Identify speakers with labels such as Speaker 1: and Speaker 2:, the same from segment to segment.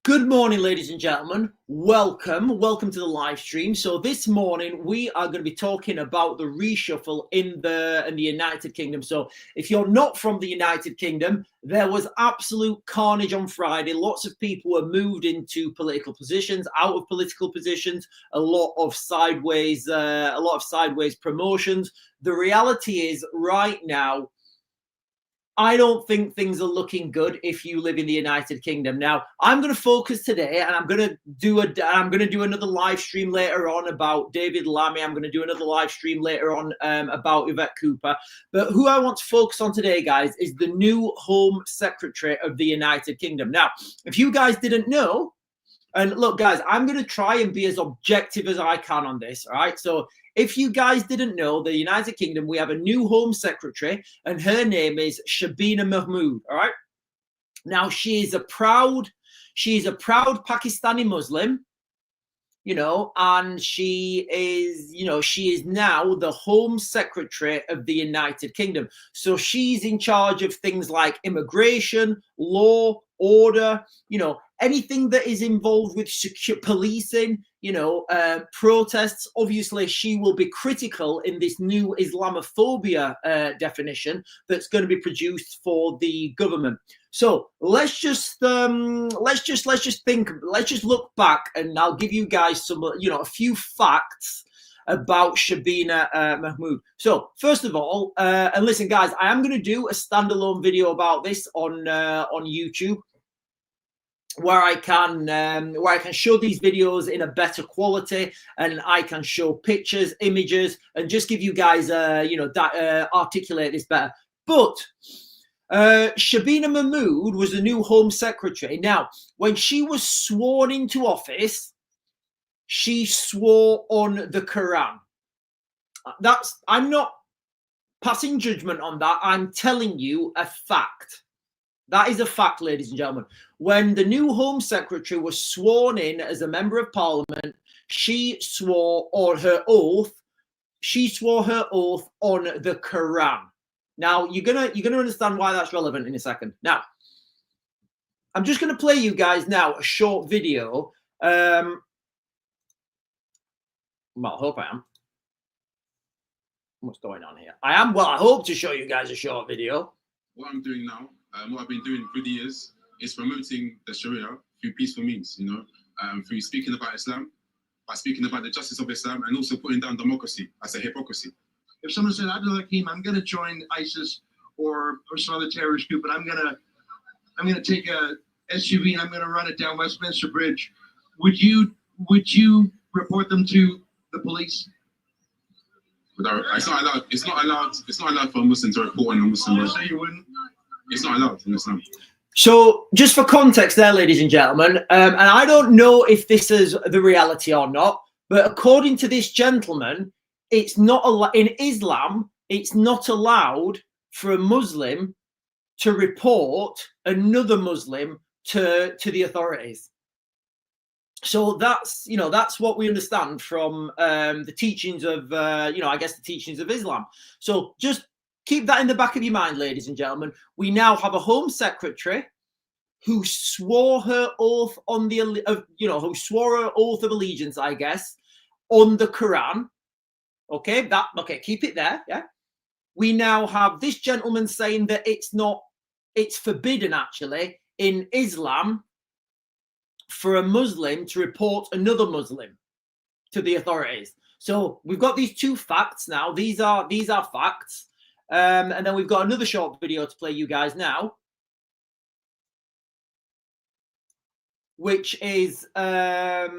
Speaker 1: Good morning, ladies and gentlemen. Welcome to the live stream. So this morning we are going to be talking about the reshuffle in the United Kingdom. So if you're not from the United Kingdom, there was absolute carnage on Friday. Lots of people were moved into political positions, out of political positions. A lot of sideways promotions. The reality is, right now, I don't think things are looking good if you live in the United Kingdom. Now, I'm going to focus today, and I'm going to do another live stream later on about David Lammy. I'm going to do another live stream later on about Yvette Cooper. But who I want to focus on today, guys, is the new Home Secretary of the United Kingdom. Now, if you guys didn't know, and look, guys, I'm going to try and be as objective as I can on this, all right? So if you guys didn't know, the United Kingdom, we have a new Home Secretary, and her name is Shabana Mahmod, all right? Now, she is a proud Pakistani Muslim, and she is now the Home Secretary of the United Kingdom. So she's in charge of things like immigration, law, order, anything that is involved with policing, protests. Obviously, she will be critical in this new Islamophobia definition that's going to be produced for the government. So let's just look back, and I'll give you guys some, a few facts about Shabana Mahmod. So first of all, and listen, guys, I am going to do a standalone video about this on YouTube, where I can show these videos in a better quality, and I can show pictures, images, and just give you guys articulate this better. But Shabana Mahmod was the new Home Secretary. Now, when she was sworn into office, she swore on the Quran. I'm not passing judgment on that. I'm telling you a fact. That is a fact, ladies and gentlemen. When the new Home Secretary was sworn in as a member of Parliament, she swore her oath on the Quran. Now, you're gonna understand why that's relevant in a second. Now, I'm just gonna play you guys now a short video. Well, I hope I am. What's going on here? I am. Well, I hope to show you guys a short video.
Speaker 2: What I'm doing now, what I've been doing for the years, is promoting the Sharia through peaceful means, through speaking about Islam, by speaking about the justice of Islam, and also putting down democracy as a hypocrisy.
Speaker 3: If someone said, Abdul-Hakim, I'm going to join ISIS or some other terrorist group, and I'm going to take a SUV and I'm going to run it down Westminster Bridge, would you report them to the police?
Speaker 2: It's not allowed. It's not allowed for a Muslim to report on a Muslim.
Speaker 3: So you wouldn't?
Speaker 2: It's not allowed in Islam.
Speaker 1: So just for context there, ladies and gentlemen, and I don't know if this is the reality or not, but according to this gentleman, it's not in Islam, it's not allowed for a Muslim to report another Muslim to the authorities. So that's what we understand from the teachings of the teachings of Islam. So just keep that in the back of your mind, ladies and gentlemen. We now have a Home Secretary who swore her oath on who swore her oath of allegiance, I guess, on the Quran. Okay, keep it there. Yeah. We now have this gentleman saying that it's forbidden actually in Islam for a Muslim to report another Muslim to the authorities. So we've got these two facts now. These are facts. And then we've got another short video to play you guys now, which is Shabana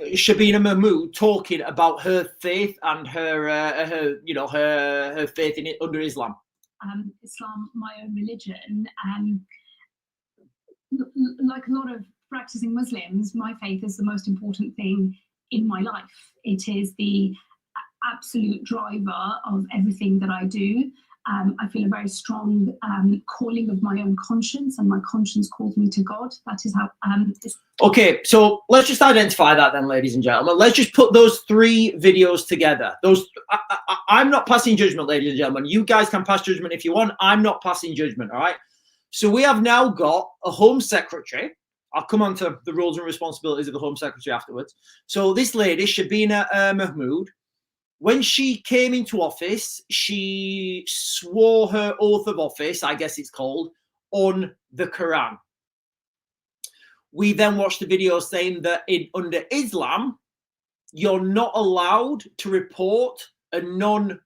Speaker 1: Mahmod talking about her faith and her faith in it under Islam.
Speaker 4: Islam, my own religion, like a lot of practicing Muslims, my faith is the most important thing in my life. It is the absolute driver of everything that I do. I feel a very strong calling of my own conscience, and my conscience calls me to God. That is how.
Speaker 1: Okay, so let's just identify that then, ladies and gentlemen. Let's just put those three videos together. I'm not passing judgment, ladies and gentlemen. You guys can pass judgment if you want. I'm not passing judgment, all right? So we have now got a Home Secretary, I'll come on to the roles and responsibilities of the Home Secretary afterwards. So this lady, Shabana Mahmod, when she came into office, she swore her oath of office, I guess it's called, on the Quran. We then watched the video saying that under Islam, you're not allowed to report under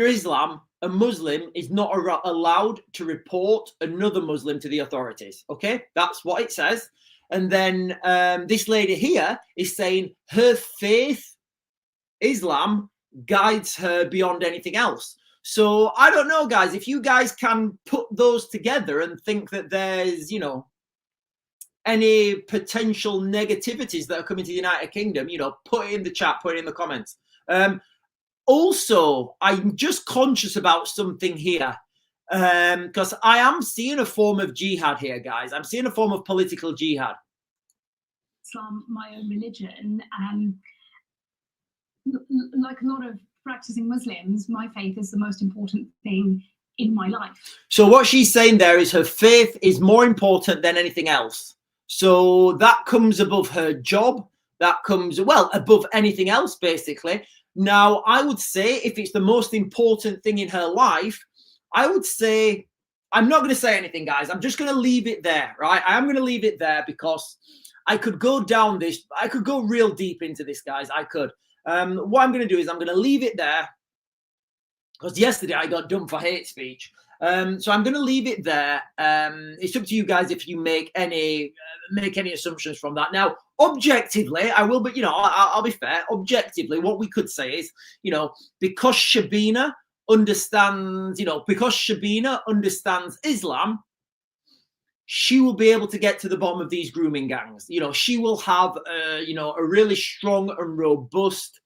Speaker 1: Islam, a Muslim is not allowed to report another Muslim to the authorities. Okay, that's what it says. And then this lady here is saying her faith, Islam, guides her beyond anything else. So I don't know, guys, if you guys can put those together and think that there's, you know, any potential negativities that are coming to the United Kingdom, you know, put it in the chat, put it in the comments. Also, I'm just conscious about something here, because I am seeing a form of jihad here, guys. I'm seeing a form of political jihad.
Speaker 4: Islam, my own religion, like a lot of practicing Muslims, my faith is the most important thing in my life.
Speaker 1: So what she's saying there is her faith is more important than anything else. So that comes above her job. That comes, well, above anything else, basically. Now, I would say if it's the most important thing in her life, I would say, I'm not going to say anything, guys. I'm just going to leave it there, right? I am going to leave it there because I could go down this. I could go real deep into this, guys. I could. What I'm going to do is I'm going to leave it there because yesterday I got done for hate speech. So I'm going to leave it there. It's up to you guys if you make any assumptions from that. Now, objectively, I will, but you know, I'll be fair. Objectively, what we could say is, you know, because Shabana understands, Islam, she will be able to get to the bottom of these grooming gangs. You know, she will have, a really strong and robust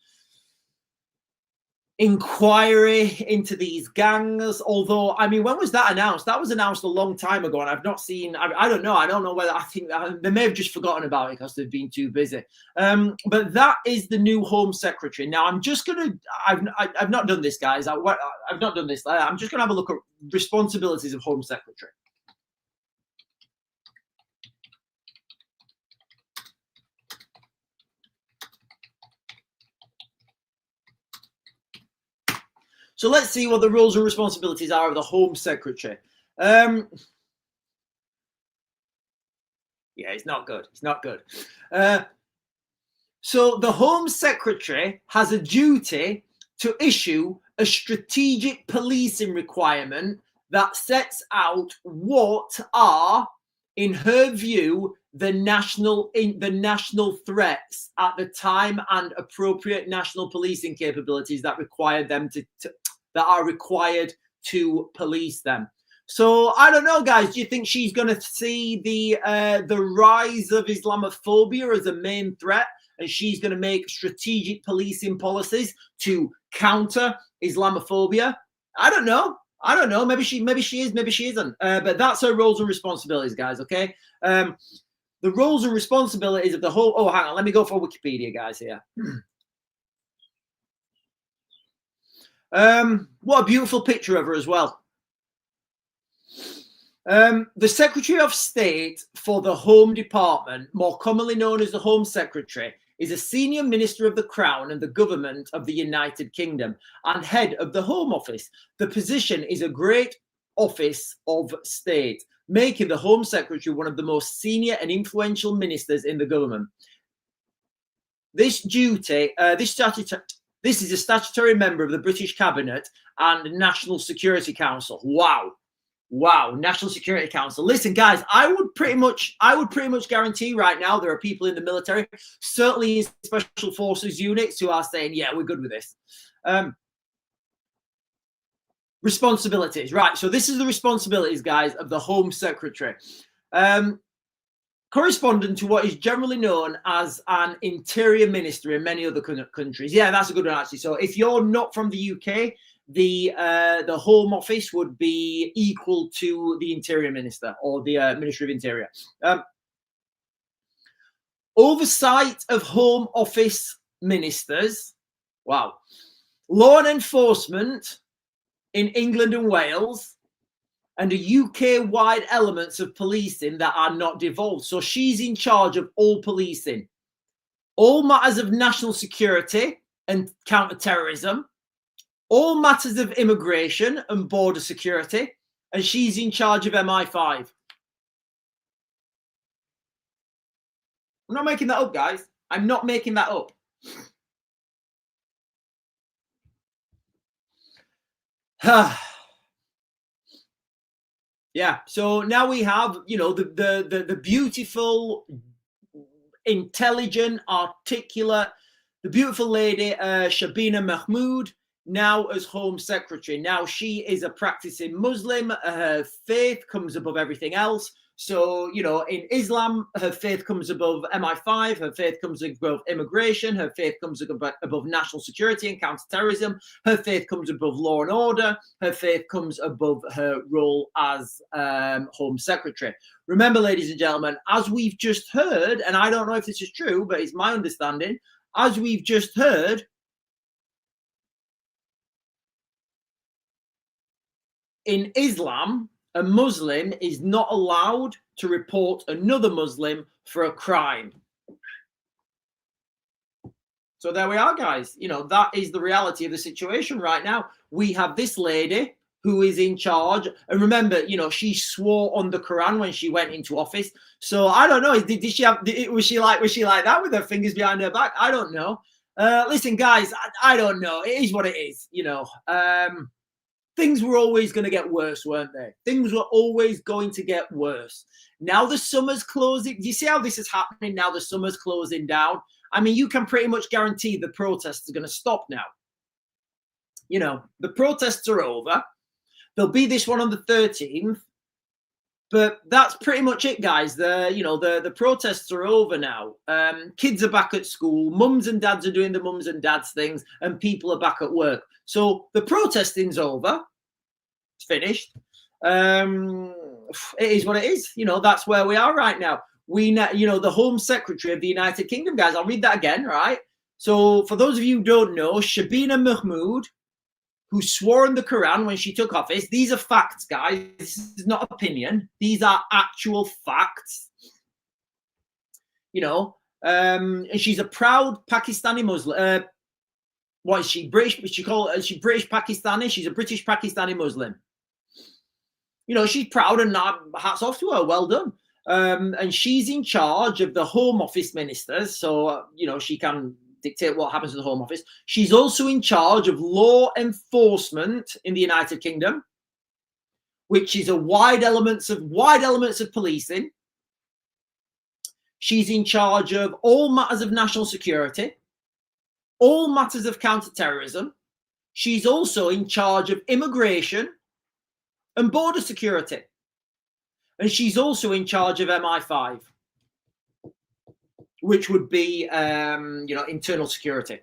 Speaker 1: inquiry into these gangs. Although, I mean, when was that announced? That was announced a long time ago, and I've not seen. I don't know whether, I think they may have just forgotten about it because they've been too busy. But that is the new Home Secretary. Now, I'm just gonna. I've not done this, guys. I've not done this. I'm just gonna have a look at responsibilities of Home Secretary. So let's see what the roles and responsibilities are of the Home Secretary. Yeah, it's not good. It's not good. So the Home Secretary has a duty to issue a strategic policing requirement that sets out what are, in her view, the national threats at the time and appropriate national policing capabilities that require them that are required to police them. So I don't know, guys. Do you think she's going to see the rise of Islamophobia as a main threat, and she's going to make strategic policing policies to counter Islamophobia? I don't know. Maybe she is. Maybe she isn't. But that's her roles and responsibilities, guys. Okay. The roles and responsibilities of the whole. Oh, hang on. Let me go for Wikipedia, guys. Here. What a beautiful picture of her as well. The Secretary of State for the Home Department, more commonly known as the Home Secretary, is a senior minister of the Crown and the government of the United Kingdom and head of the Home Office. The position is a great office of state, making the Home Secretary one of the most senior and influential ministers in the government. This is a statutory member of the British Cabinet and National Security Council. Wow, National Security Council. Listen, guys, I would pretty much guarantee right now there are people in the military, certainly in special forces units, who are saying, yeah, we're good with this. Responsibilities, right? So this is the responsibilities, guys, of the Home Secretary. Correspondent to what is generally known as an interior minister in many other countries. Yeah, that's a good one, actually. So if you're not from the UK, the Home Office would be equal to the Interior Minister or the Ministry of Interior. Oversight of Home Office ministers. Wow. Law and enforcement in England and Wales. and the UK-wide elements of policing that are not devolved. So she's in charge of all policing, all matters of national security and counter-terrorism, all matters of immigration and border security, and she's in charge of MI5. I'm not making that up, guys. I'm not making that up. Yeah, so now we have, you know, the beautiful, intelligent, articulate, the beautiful lady, Shabana Mahmod, now as Home Secretary. Now she is a practicing Muslim. Her faith comes above everything else. So, you know, in Islam, her faith comes above MI5, her faith comes above immigration, her faith comes above national security and counterterrorism, her faith comes above law and order, her faith comes above her role as Home Secretary. Remember, ladies and gentlemen, as we've just heard, and I don't know if this is true, but it's my understanding, as we've just heard, in Islam, a Muslim is not allowed to report another Muslim for a crime. So there we are, guys. You know, that is the reality of the situation right now. We have this lady who is in charge. And remember, you know, she swore on the Quran when she went into office. So I don't know. Did she have, was she like that with her fingers behind her back? I don't know. Listen, guys, I don't know. It is what it is, you know. Things were always going to get worse, weren't they? Things were always going to get worse. Now the summer's closing. Do you see how this is happening now? The summer's closing down. I mean, you can pretty much guarantee the protests are going to stop now. You know, the protests are over. There'll be this one on the 13th. But that's pretty much it, guys. The protests are over now. Kids are back at school. Mums and dads are doing the mums and dads things, and people are back at work. So the protesting's over. It's finished. It is what it is. You know, that's where we are right now. The Home Secretary of the United Kingdom, guys, I'll read that again, right? So for those of you who don't know, Shabana Mahmod, who swore in the Quran when she took office. These are facts, guys. This is not opinion. These are actual facts. You know, and she's a proud Pakistani Muslim. What is she? British? She British Pakistani. She's a British Pakistani Muslim. You know, she's proud, and hats off to her. Well done. And she's in charge of the Home Office ministers. So, you know, she can dictate what happens to the Home Office. She's also in charge of law enforcement in the United Kingdom, which is a wide elements of policing. She's in charge of all matters of national security, all matters of counterterrorism. She's also in charge of immigration and border security. And she's also in charge of MI5, which would be, internal security.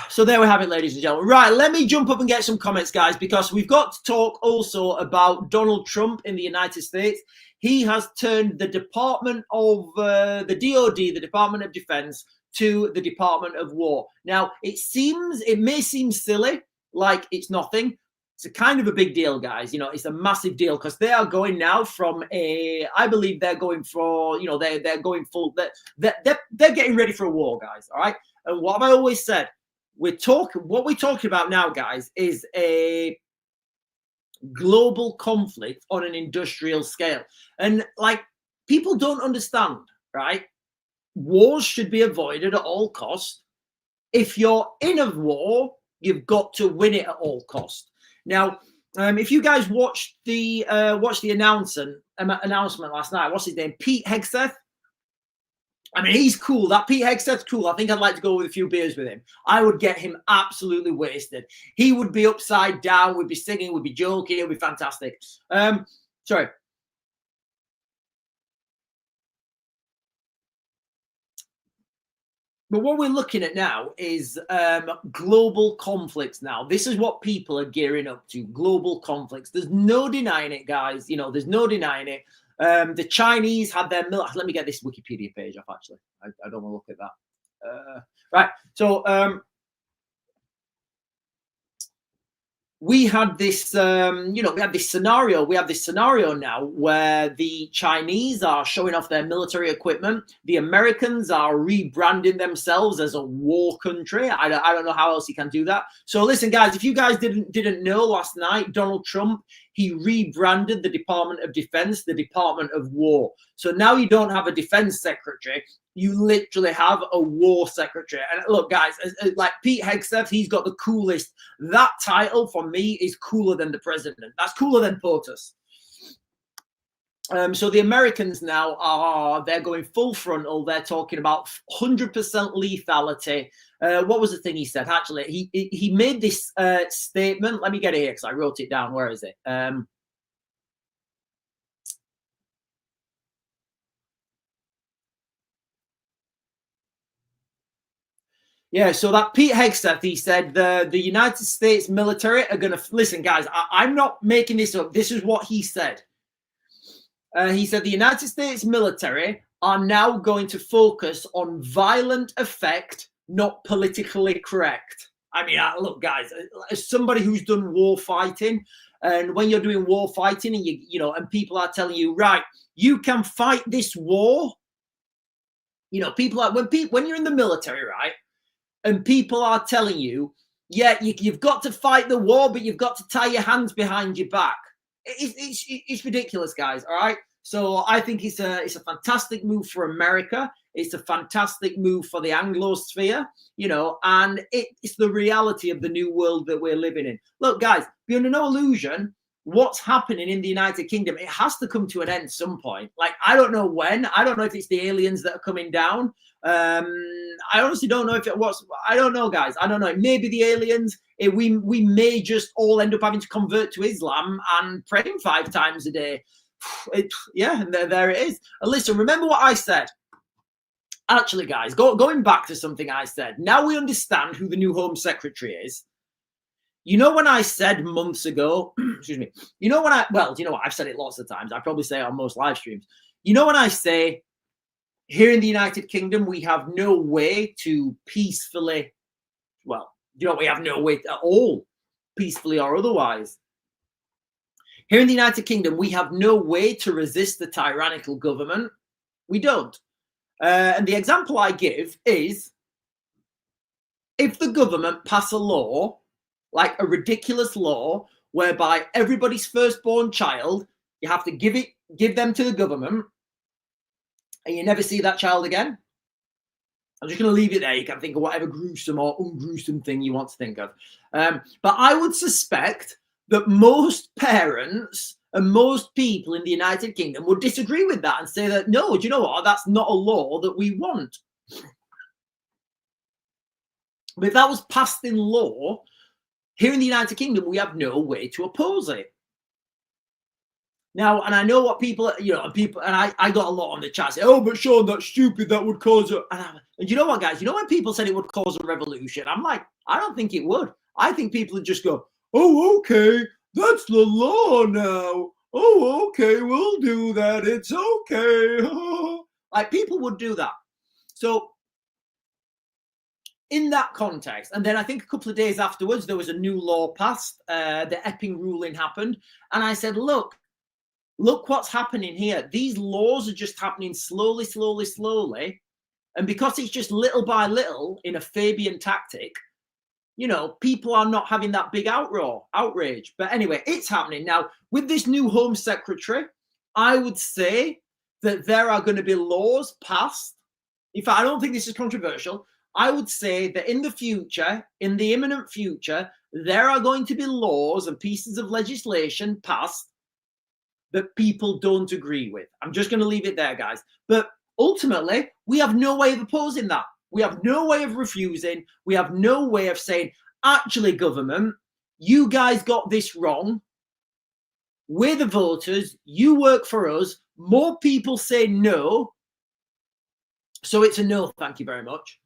Speaker 1: So there we have it, ladies and gentlemen. Right, let me jump up and get some comments, guys, because we've got to talk also about Donald Trump in the United States. He has turned the Department of the DOD, the Department of Defense, to the Department of War. Now, it may seem silly, like it's nothing. It's a kind of a big deal, guys. You know, it's a massive deal because they are going now from I believe they're going for, you know, they're going full, they're getting ready for a war, guys. All right. And what have I always said? What we're talking about now, guys, is a global conflict on an industrial scale. And like, people don't understand, right? Wars should be avoided at all costs. If you're in a war, you've got to win it at all costs. Now, if you guys watched the announcement last night, what's his name? Pete Hegseth. I mean, he's cool. That Pete Hegseth's cool. I think I'd like to go with a few beers with him. I would get him absolutely wasted. He would be upside down. We'd be singing. We'd be joking. It would be fantastic. Sorry. But what we're looking at now is global conflicts now. This is what people are gearing up to, global conflicts. There's no denying it, guys. You know, there's no denying it. The Chinese had their... Let me get this Wikipedia page off, actually. I don't want to look at that. Right. So we had this, you know, we had this scenario. We have this scenario now where the Chinese are showing off their military equipment. The Americans are rebranding themselves as a war country. I don't know how else you can do that. So listen, guys, if you guys didn't know, last night, Donald Trump, he rebranded the Department of Defense, the Department of War. So now you don't have a defense secretary. You literally have a war secretary. And look, guys, like Pete Hegseth, he's got the coolest. That title for me is cooler than the president. That's cooler than POTUS. So the Americans now they're going full frontal. They're talking about 100% lethality. What was the thing he said? Actually, he made this statement. Let me get it here because I wrote it down. Where is it? Yeah, so that Pete Hegseth, he said the United States military are going to... Listen, guys, I'm not making this up. This is what he said. He said the United States military are now going to focus on violent effect, not politically correct. I mean, look, guys, as somebody who's done war fighting, and when you're doing war fighting and you know, and people are telling you, right, you can fight this war. You know, people are, when you're in the military, right? And people are telling you, yeah, you've got to fight the war, but you've got to tie your hands behind your back. It's ridiculous, guys. All right. So I think it's a fantastic move for America. It's a fantastic move for the Anglosphere, you know, and it's the reality of the new world that we're living in. Look, guys, be under no illusion. What's happening in the United Kingdom, it has to come to an end some point. Like, I don't know when. I don't know if it's the aliens that are coming down. I honestly don't know if it was. I don't know, guys. I don't know. Maybe the aliens. We may just all end up having to convert to Islam and praying 5 times a day. Yeah, and there it is. And listen, remember what I said. Actually, guys, going back to something I said. Now we understand who the new Home Secretary is. You know, when I said months ago, excuse me, you know, well, you know what? I've said it lots of times. I probably say it on most live streams. You know, when I say here in the United Kingdom, we have no way to peacefully, well, you know, we have no way at all, peacefully or otherwise. Here in the United Kingdom, we have no way to resist the tyrannical government. We don't. And the example I give is if the government pass a law, like a ridiculous law, whereby everybody's firstborn child, you have to give them to the government, and you never see that child again. I'm just going to leave it there. You can think of whatever gruesome or ungruesome thing you want to think of. But I would suspect that most parents and most people in the United Kingdom would disagree with that and say that, no, do you know what? That's not a law that we want. But if that was passed in law, here in the United Kingdom, we have no way to oppose it. Now, and I know what people, you know, and I got a lot on the chat say, oh, but Sean, that's stupid. That would cause a, and you know what, guys, you know, when people said it would cause a revolution, I'm like, I don't think it would. I think people would just go, oh, okay, that's the law now. Oh, okay, we'll do that. It's okay. Like, people would do that. So, in that context, and then I think a couple of days afterwards, there was a new law passed. The Epping ruling happened. And I said, look what's happening here. These laws are just happening slowly, slowly, slowly. And because it's just little by little in a Fabian tactic, you know, people are not having that big outrage. But anyway, it's happening. Now, with this new Home Secretary, I would say that there are going to be laws passed. In fact, I don't think this is controversial. I would say that in the future, in the imminent future, there are going to be laws and pieces of legislation passed that people don't agree with. I'm just going to leave it there, guys. But ultimately, we have no way of opposing that. We have no way of refusing. We have no way of saying, actually, government, you guys got this wrong. We're the voters. You work for us. More people say no. So it's a no, thank you very much.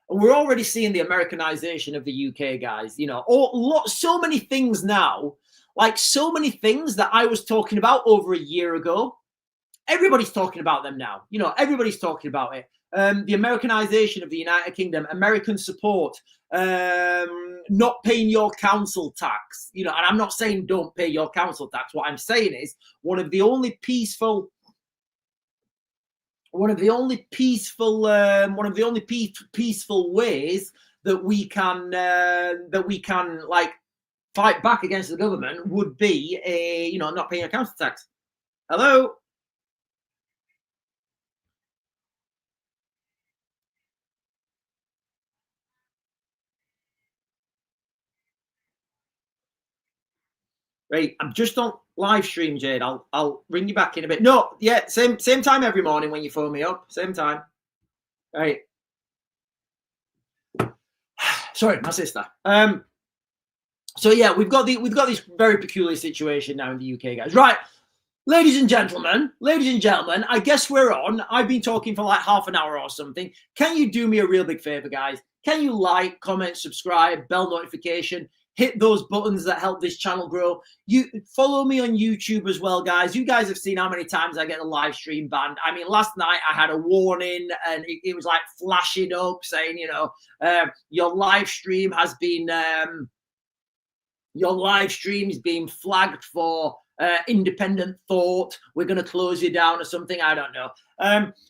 Speaker 1: And we're already seeing the Americanization of the UK, guys. You know, so many things now, like so many things that I was talking about over a year ago. Everybody's talking about them now. You know, everybody's talking about it. the Americanization of the United Kingdom, American support, not paying your council tax, you know, and I'm not saying don't pay your council tax. What I'm saying is one of the only peaceful ways that we can like fight back against the government would be not paying a council tax. Hello. Right, I'm just on live stream, Jade. I'll ring you back in a bit. No, yeah, same time every morning when you phone me up. Same time. Right. Sorry, my sister. So yeah, we've got this very peculiar situation now in the UK, guys. Right, ladies and gentlemen, I guess we're on. I've been talking for like half an hour or something. Can you do me a real big favor, guys? Can you like, comment, subscribe, bell notification? Hit those buttons that help this channel grow. You follow me on YouTube as well, guys. You guys have seen how many times I get a live stream banned. I mean, last night I had a warning and it was like flashing up saying, your live stream has been flagged for independent thought. We're going to close you down or something. I don't know.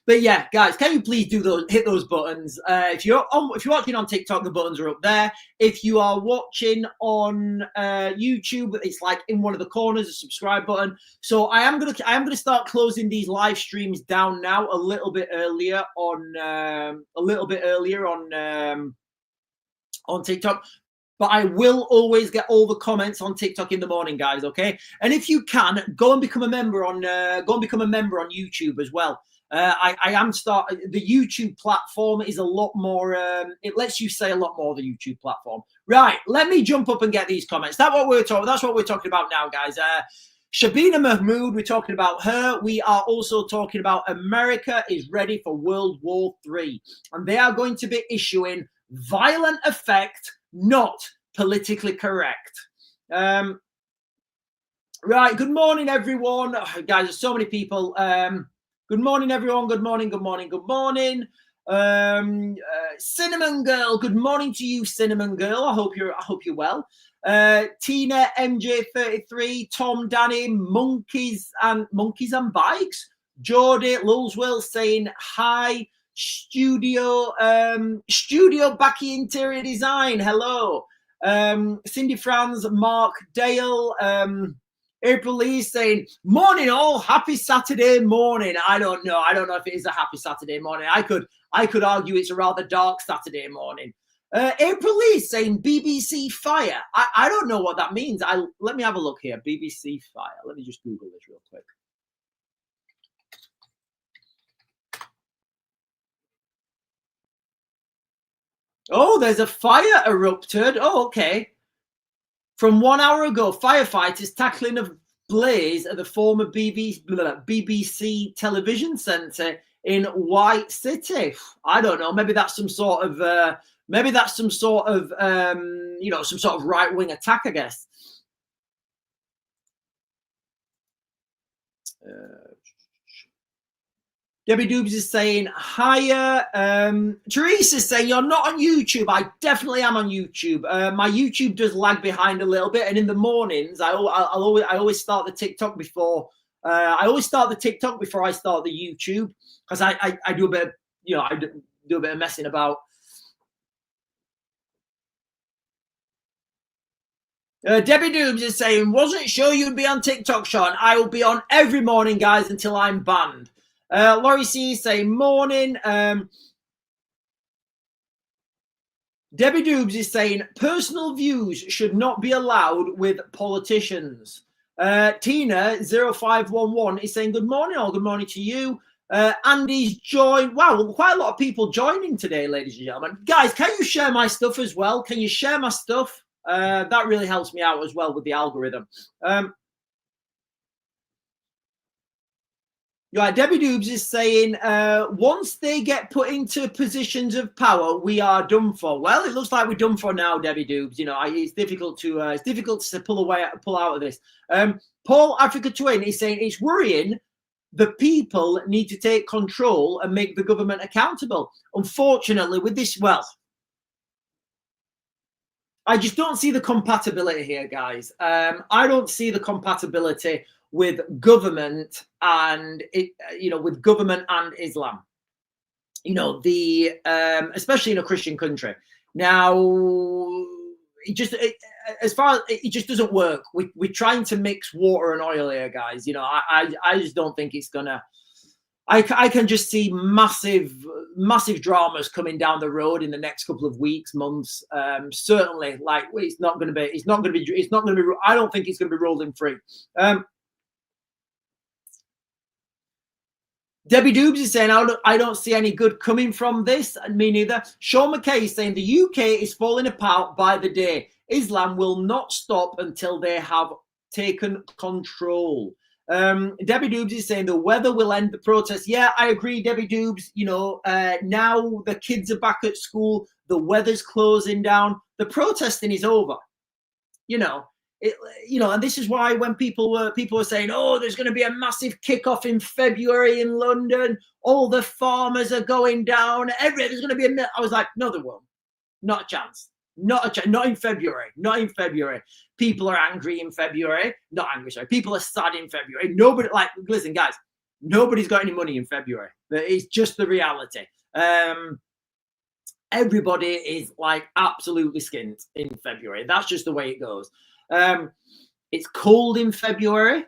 Speaker 1: But yeah, guys, can you please hit those buttons? If you're watching on TikTok, the buttons are up there. If you are watching on YouTube, it's like in one of the corners, a subscribe button. So I am gonna start closing these live streams down now a little bit earlier on TikTok. But I will always get all the comments on TikTok in the morning, guys. Okay, and if you can, go and become a member on YouTube as well. I am starting. The YouTube platform is a lot more. It lets you say a lot more. The YouTube platform, right? Let me jump up and get these comments. That's what we're talking about now, guys. Shabana Mahmod, we're talking about her. We are also talking about America is ready for World War III, and they are going to be issuing violent effect, not politically correct. Right, good morning, everyone. Oh, guys, there's so many people. Good morning, everyone. Good morning. Cinnamon Girl, good morning to you, Cinnamon Girl. I hope you're well. Tina, MJ33, Tom, Danny, monkeys and bikes. Geordie, Lulswell saying hi. Studio Backy Interior Design, hello. Cindy Franz, Mark Dale, April Lee saying morning all, happy Saturday morning. I don't know if it is a happy Saturday morning. I could argue it's a rather dark Saturday morning. April Lee saying BBC Fire. I don't know what that means. Let me have a look here. BBC Fire. Let me just Google this real quick. Oh, there's a fire erupted. Oh, okay. From 1 hour ago, firefighters tackling a blaze at the former BBC television centre in White City. I don't know. Maybe that's some sort of right-wing attack, I guess. Debbie Doobs is saying hiya. Teresa is saying you're not on YouTube. I definitely am on YouTube. My YouTube does lag behind a little bit, and in the mornings, I always start the TikTok before. I start the YouTube because I do a bit of, I do a bit of messing about. Debbie Doobs is saying wasn't sure you'd be on TikTok, Sean. I will be on every morning, guys, until I'm banned. Laurie C saying morning. Debbie Doobs is saying personal views should not be allowed with politicians. Tina 0511 is saying good morning, or good morning to you. Andy's joined. Wow, quite a lot of people joining today, ladies and gentlemen. Guys, can you share my stuff as well? Can you share my stuff? That really helps me out as well with the algorithm. Right, Debbie Doobs is saying, once they get put into positions of power, we are done for. Well, it looks like we're done for now, Debbie Doobs. It's difficult to pull out of this. Paul Africa Twin is saying it's worrying the people need to take control and make the government accountable. Unfortunately, with this, well, I just don't see the compatibility here, guys. I don't see the compatibility with government and with government and Islam. Especially in a Christian country. Now, it just doesn't work. We're trying to mix water and oil here, guys. I just don't think it's gonna. I can just see massive dramas coming down the road in the next couple of weeks, months. Certainly, like it's not going to be. I don't think it's going to be rolling free. Debbie Doobs is saying, I don't see any good coming from this, and me neither. Sean McKay is saying the UK is falling apart by the day. Islam will not stop until they have taken control. Debbie Doobs is saying the weather will end the protest. Yeah, I agree, Debbie Doobs. Now the kids are back at school. The weather's closing down. The protesting is over. And this is why when people were saying, oh, there's going to be a massive kickoff in February in London. All the farmers are going down. There's going to be I was like, no, there won't. Not a chance. Not in February. Not in February. People are angry in February. Not angry, sorry. People are sad in February. Listen, guys, nobody's got any money in February. It's just the reality. Everybody is like absolutely skint in February. That's just the way it goes. It's cold in February,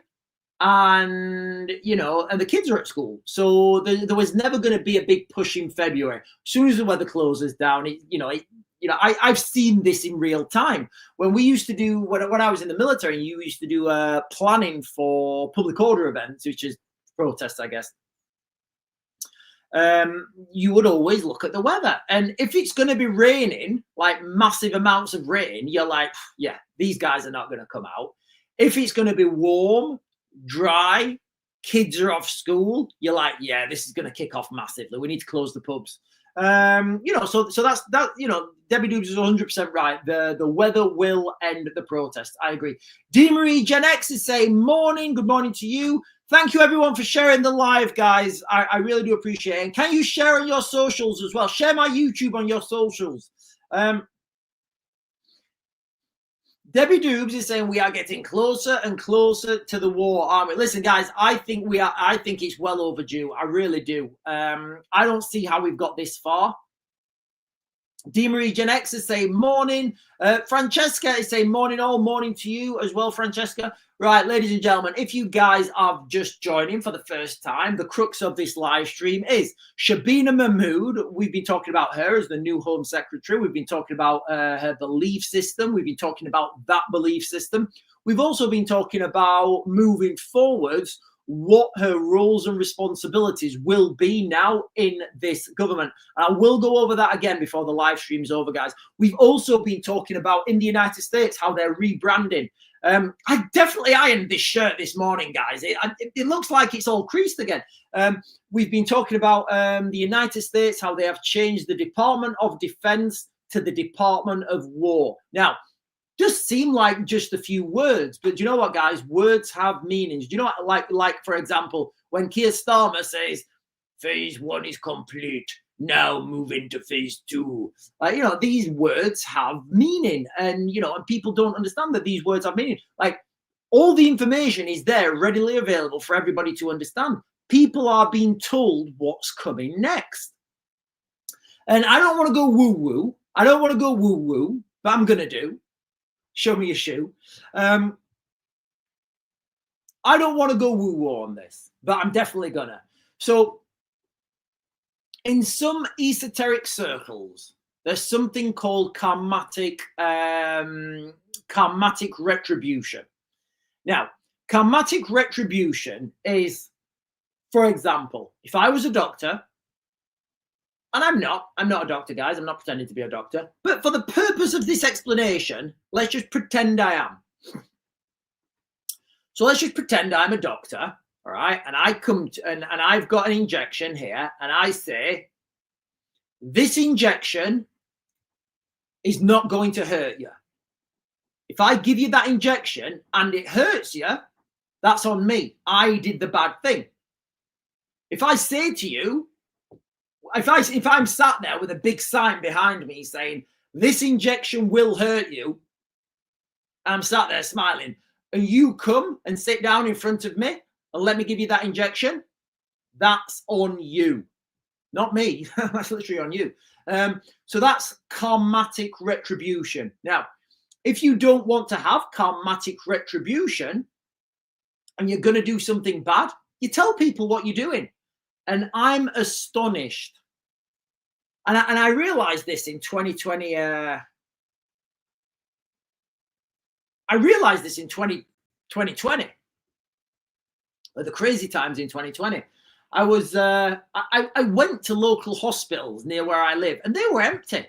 Speaker 1: and the kids are at school, so there was never going to be a big push in February. As soon as the weather closes down, I've seen this in real time. When we used to do when I was in the military, you used to do planning for public order events, which is protests, I guess. You would always look at the weather, and if it's going to be raining, like massive amounts of rain, you're like, yeah, these guys are not going to come out. If it's going to be warm, dry, kids are off school, you're like, yeah, this is going to kick off massively. We need to close the pubs. So that's that. Debbie Doobs is 100% right. The weather will end the protest. I agree. D Marie Gen X is saying morning. Good morning to you. Thank you everyone for sharing the live, guys. I really do appreciate it. And can you share on your socials as well? Share my YouTube on your socials. Debbie Doobs is saying we are getting closer and closer to the war, aren't we? Listen, guys, I think we are. I think it's well overdue. I really do. I don't see how we've got this far. D Marie Gen X is saying morning. Francesca is saying morning all. Morning to you as well, Francesca. Right, ladies and gentlemen, if you guys are just joining for the first time, the crux of this live stream is Shabana Mahmod. We've been talking about her as the new Home Secretary. We've been talking about her belief system. We've been talking about that belief system. We've also been talking about moving forwards, what her roles and responsibilities will be now in this government. And I will go over that again before the live stream's over, guys. We've also been talking about in the United States, how they're rebranding. I definitely ironed this shirt this morning, guys. It looks like it's all creased again. We've been talking about the United States, how they have changed the Department of Defense to the Department of War. Now, just seem like just a few words, but do you know what, guys? Words have meanings. Do you know what, like for example, when Keir Starmer says, phase 1 is complete, now move into phase 2. These words have meaning, and and people don't understand that these words have meaning. Like, all the information is there readily available for everybody to understand. People are being told what's coming next. And I don't want to go woo-woo. But I'm going to do. Show me a shoe. I don't want to go woo-woo on this, but I'm definitely gonna. So, in some esoteric circles, there's something called karmatic retribution. Now, karmatic retribution is, for example, if I was a doctor, and I'm not a doctor, guys. I'm not pretending to be a doctor. But for the purpose of this explanation, let's just pretend I am. So let's just pretend I'm a doctor, all right? And I come to, and I've got an injection here, and I say, this injection is not going to hurt you. If I give you that injection and it hurts you, that's on me. I did the bad thing. If I say to you, if I'm sat there with a big sign behind me saying, this injection will hurt you, I'm sat there smiling, and you come and sit down in front of me and let me give you that injection, that's on you, not me. That's literally on you. So that's karmatic retribution. Now, if you don't want to have karmatic retribution and you're going to do something bad, you tell people what you're doing. And I'm astonished. And I realized this in 2020. I realized this in 2020. The crazy times in 2020. I went to local hospitals near where I live, and they were empty.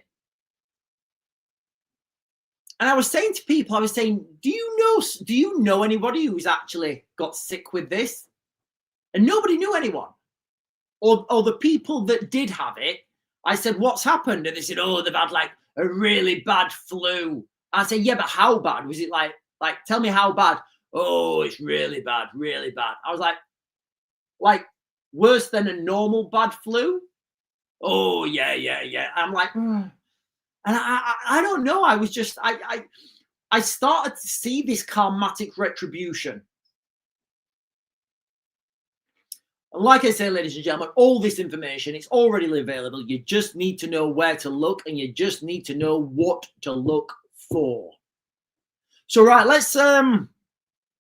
Speaker 1: And I was saying to people, do you know anybody who's actually got sick with this? And nobody knew anyone. Or the people that did have it, I said, what's happened? And they said, oh, they've had like a really bad flu. I said, yeah, but how bad? Was it like tell me how bad? Oh, it's really bad, really bad. I was like worse than a normal bad flu? Oh, yeah. I'm like, And I don't know. I was just, I started to see this karmatic retribution. And like I say, ladies and gentlemen, all this information is already available. You just need to know where to look, and you just need to know what to look for. So, right, let's, in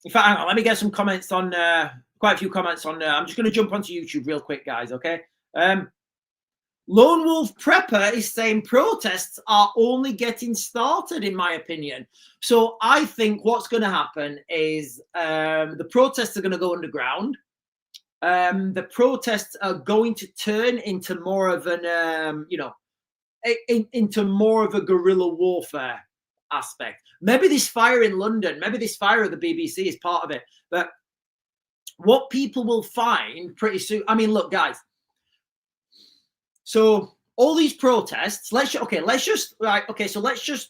Speaker 1: fact, hang on, let me get some comments on, quite a few comments on, I'm just going to jump onto YouTube real quick, guys, okay? Lone Wolf Prepper is saying protests are only getting started, in my opinion. So I think what's going to happen is the protests are going to go underground. The protests are going to turn into more of an, into more of a guerrilla warfare aspect. Maybe this fire in London, maybe this fire of the BBC is part of it. But what people will find pretty soon, I mean, look, guys. So all these protests, let's just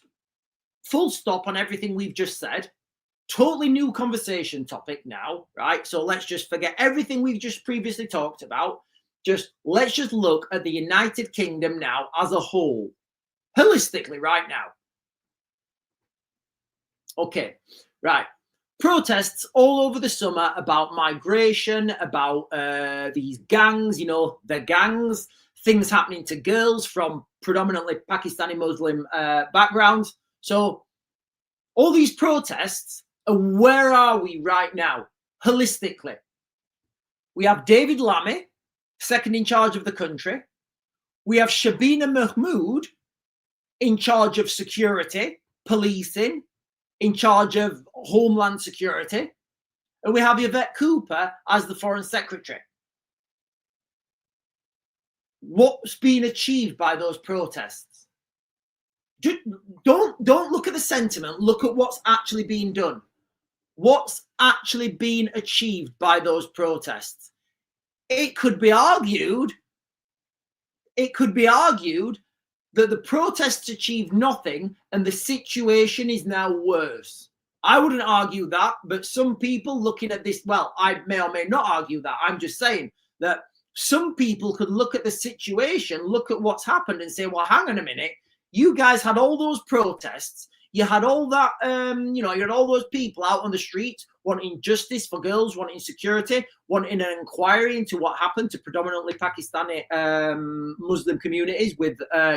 Speaker 1: full stop on everything we've just said. Totally new conversation topic now, right? So let's just forget everything we've just previously talked about. Let's just look at the United Kingdom now as a whole, holistically right now. Okay, right. Protests all over the summer about migration, about these gangs, the gangs, things happening to girls from predominantly Pakistani Muslim backgrounds. So all these protests, and where are we right now, holistically? We have David Lammy, second in charge of the country. We have Shabana Mahmod in charge of security, policing, in charge of Homeland Security. And we have Yvette Cooper as the Foreign Secretary. What's been achieved by those protests? Don't look at the sentiment. Look at what's actually being done. What's actually been achieved by those protests? It could be argued that the protests achieved nothing and the situation is now worse. I wouldn't argue that, but some people looking at this, well, I may or may not argue that. I'm just saying that some people could look at the situation, look at what's happened and say, well, hang on a minute. You guys had all those protests. You had all that, you had all those people out on the streets wanting justice for girls, wanting security, wanting an inquiry into what happened to predominantly Pakistani Muslim communities with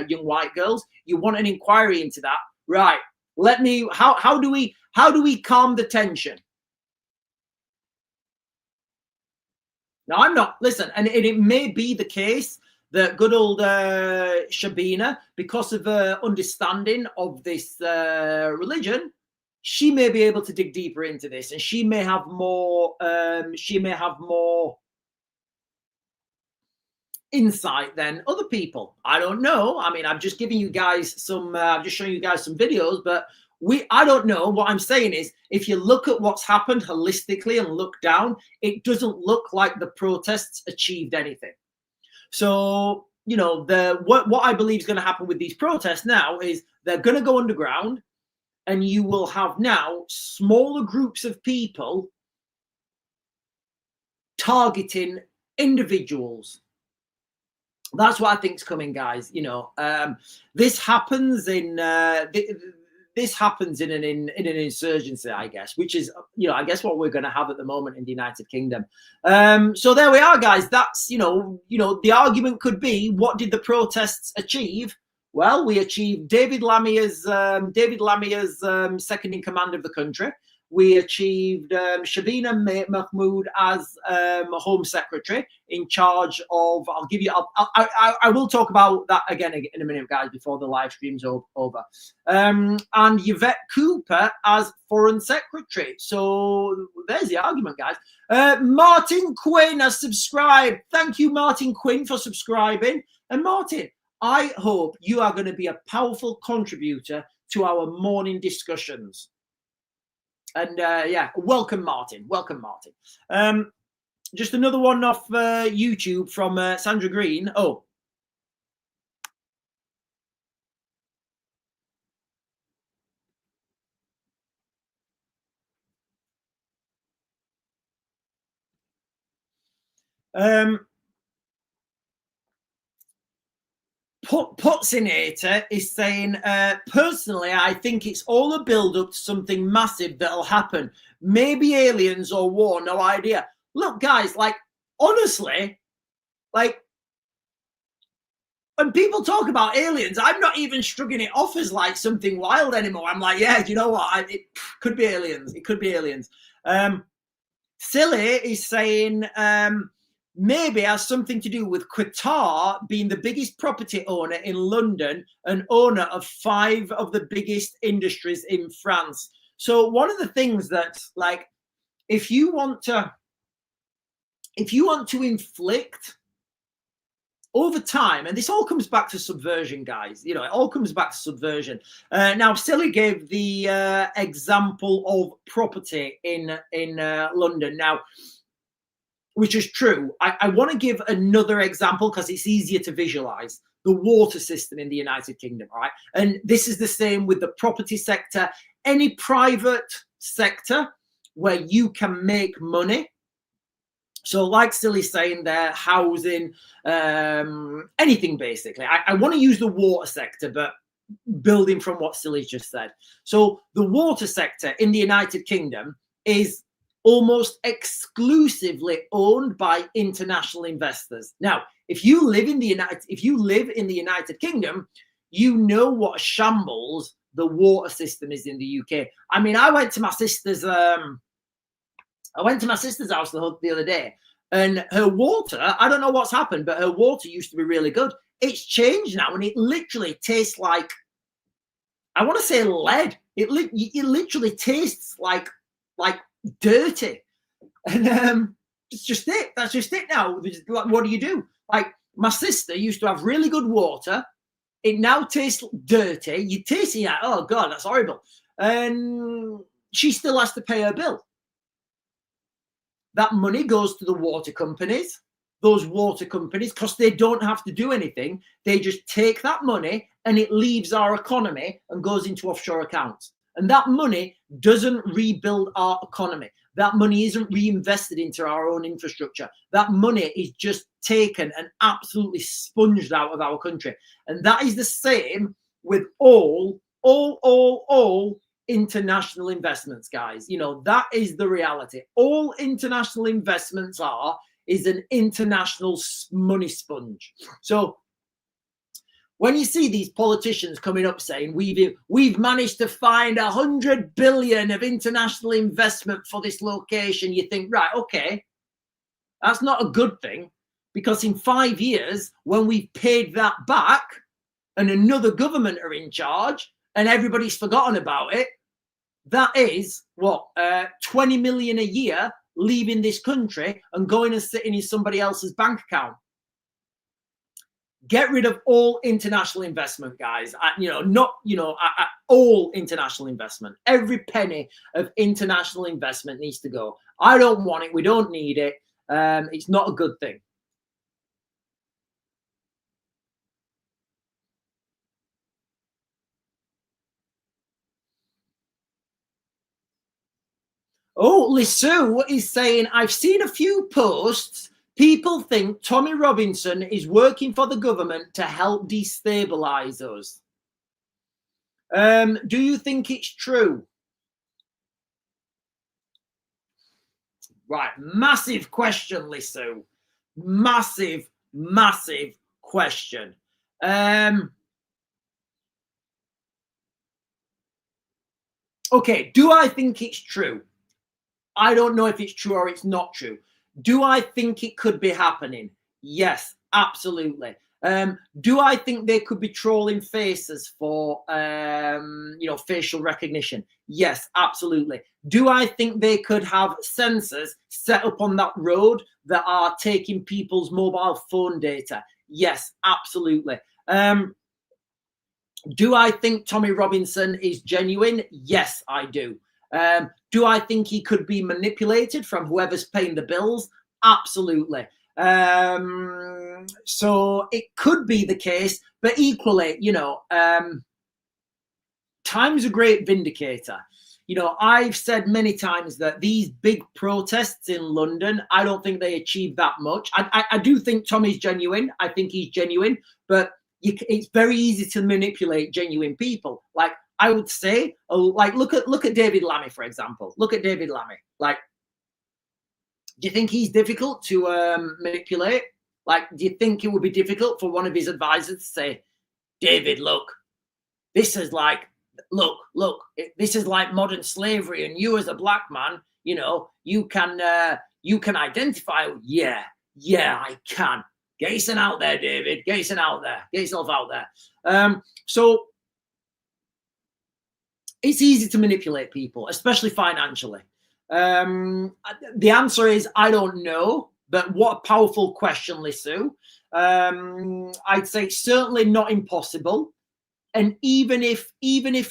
Speaker 1: young white girls. You want an inquiry into that, right? How do we calm the tension? Now, I'm not, listen, and it may be the case that good old Shabana, because of her understanding of this religion, she may be able to dig deeper into this, and she may have more insight than other people. I don't know. I mean, I'm just giving you guys some, I'm just showing you guys some videos, but I don't know. What I'm saying is, if you look at what's happened holistically and look down, it doesn't look like the protests achieved anything. So, what I believe is going to happen with these protests now is they're going to go underground, and you will have now smaller groups of people targeting individuals. That's what I think's coming, guys. You know, this happens in this happens in an insurgency, I guess, which is, you know, I guess what we're going to have at the moment in the United Kingdom. So there we are, guys. That's, you know, the argument could be, what did the protests achieve? Well, we achieved David Lamier's second in command of the country. We achieved Shabana Mahmod as Home Secretary, in charge of, I will talk about that again in a minute, guys, before the live stream's over. And Yvette Cooper as Foreign Secretary. So there's the argument, guys. Martin Quinn has subscribed. Thank you, Martin Quinn, for subscribing. And Martin, I hope you are going to be a powerful contributor to our morning discussions. And yeah, welcome, Martin. Welcome, Martin. Just another one off YouTube from Sandra Green. Oh. Putzinator is saying, personally, I think it's all a build-up to something massive that'll happen. Maybe aliens or war, no idea. Look, guys, like, honestly, like, when people talk about aliens, I'm not even shrugging it off as, like, something wild anymore. I'm like, yeah, you know what? It could be aliens. It could be aliens. Silly is saying, maybe has something to do with Qatar being the biggest property owner in London and owner of 5 of the biggest industries in France. So one of the things that, like, if you want to inflict over time, and this all comes back to subversion, guys, you know, it all comes back to subversion. Now, Silly gave the example of property in London. Now, which is true. I want to give another example because it's easier to visualize. The water system in the United Kingdom, right? And this is the same with the property sector. Any private sector where you can make money. So like Silly's saying there, housing, anything basically. I want to use the water sector, but building from what Silly's just said. So the water sector in the United Kingdom is almost exclusively owned by international investors. Now, if you live in the United Kingdom, you know what a shambles the water system is in the UK. I mean, I went to my sister's house the other day, and her water, I don't know what's happened, but her water used to be really good. It's changed now, and it literally tastes like, I want to say lead. It literally tastes like dirty. And it's just it. That's just it now. What do you do? Like, my sister used to have really good water. It now tastes dirty. You taste it, like, oh God, that's horrible. And she still has to pay her bill. That money goes to the water companies. Those water companies, because they don't have to do anything, they just take that money and it leaves our economy and goes into offshore accounts. And that money doesn't rebuild our economy. That money isn't reinvested into our own infrastructure. That money is just taken and absolutely sponged out of our country. And that is the same with all international investments, guys. You know, that is the reality. All international investments is an international money sponge. So when you see these politicians coming up saying we've managed to find 100 billion of international investment for this location, you think, right, okay, that's not a good thing, because in 5 years, when we've paid that back and another government are in charge and everybody's forgotten about it, that is what, 20 million a year leaving this country and going and sitting in somebody else's bank account. Get rid of all international investment, guys. All international investment. Every penny of international investment needs to go. I don't want it. We don't need it. It's not a good thing. Oh, Lissou is saying, I've seen a few posts People think Tommy Robinson is working for the government to help destabilize us. Do you think it's true? Right, massive question, Lisu. Massive, massive question. Okay, do I think it's true? I don't know if it's true or it's not true. Do I think it could be happening? Yes, absolutely. Do I think they could be trolling faces for, facial recognition? Yes, absolutely. Do I think they could have sensors set up on that road that are taking people's mobile phone data? Yes, absolutely. Do I think Tommy Robinson is genuine? Yes, I do. Do I think he could be manipulated from whoever's paying the bills? Absolutely. So it could be the case, but equally, time's a great vindicator. I've said many times that these big protests in London, I don't think they achieve that much. I do think Tommy's genuine. I think he's genuine, but it's very easy to manipulate genuine people. Like I would say, look at David Lammy, for example. Look at David Lammy. Like, do you think he's difficult to manipulate? Like, do you think it would be difficult for one of his advisors to say, David, look, this is like, this is like modern slavery, and you as a black man, you can identify. Yeah, I can. Get yourself out there, David. Get yourself out there. Get yourself out there. So it's easy to manipulate people, especially financially. The answer is I don't know, but what a powerful question, Lisu. I'd say it's certainly not impossible. And even if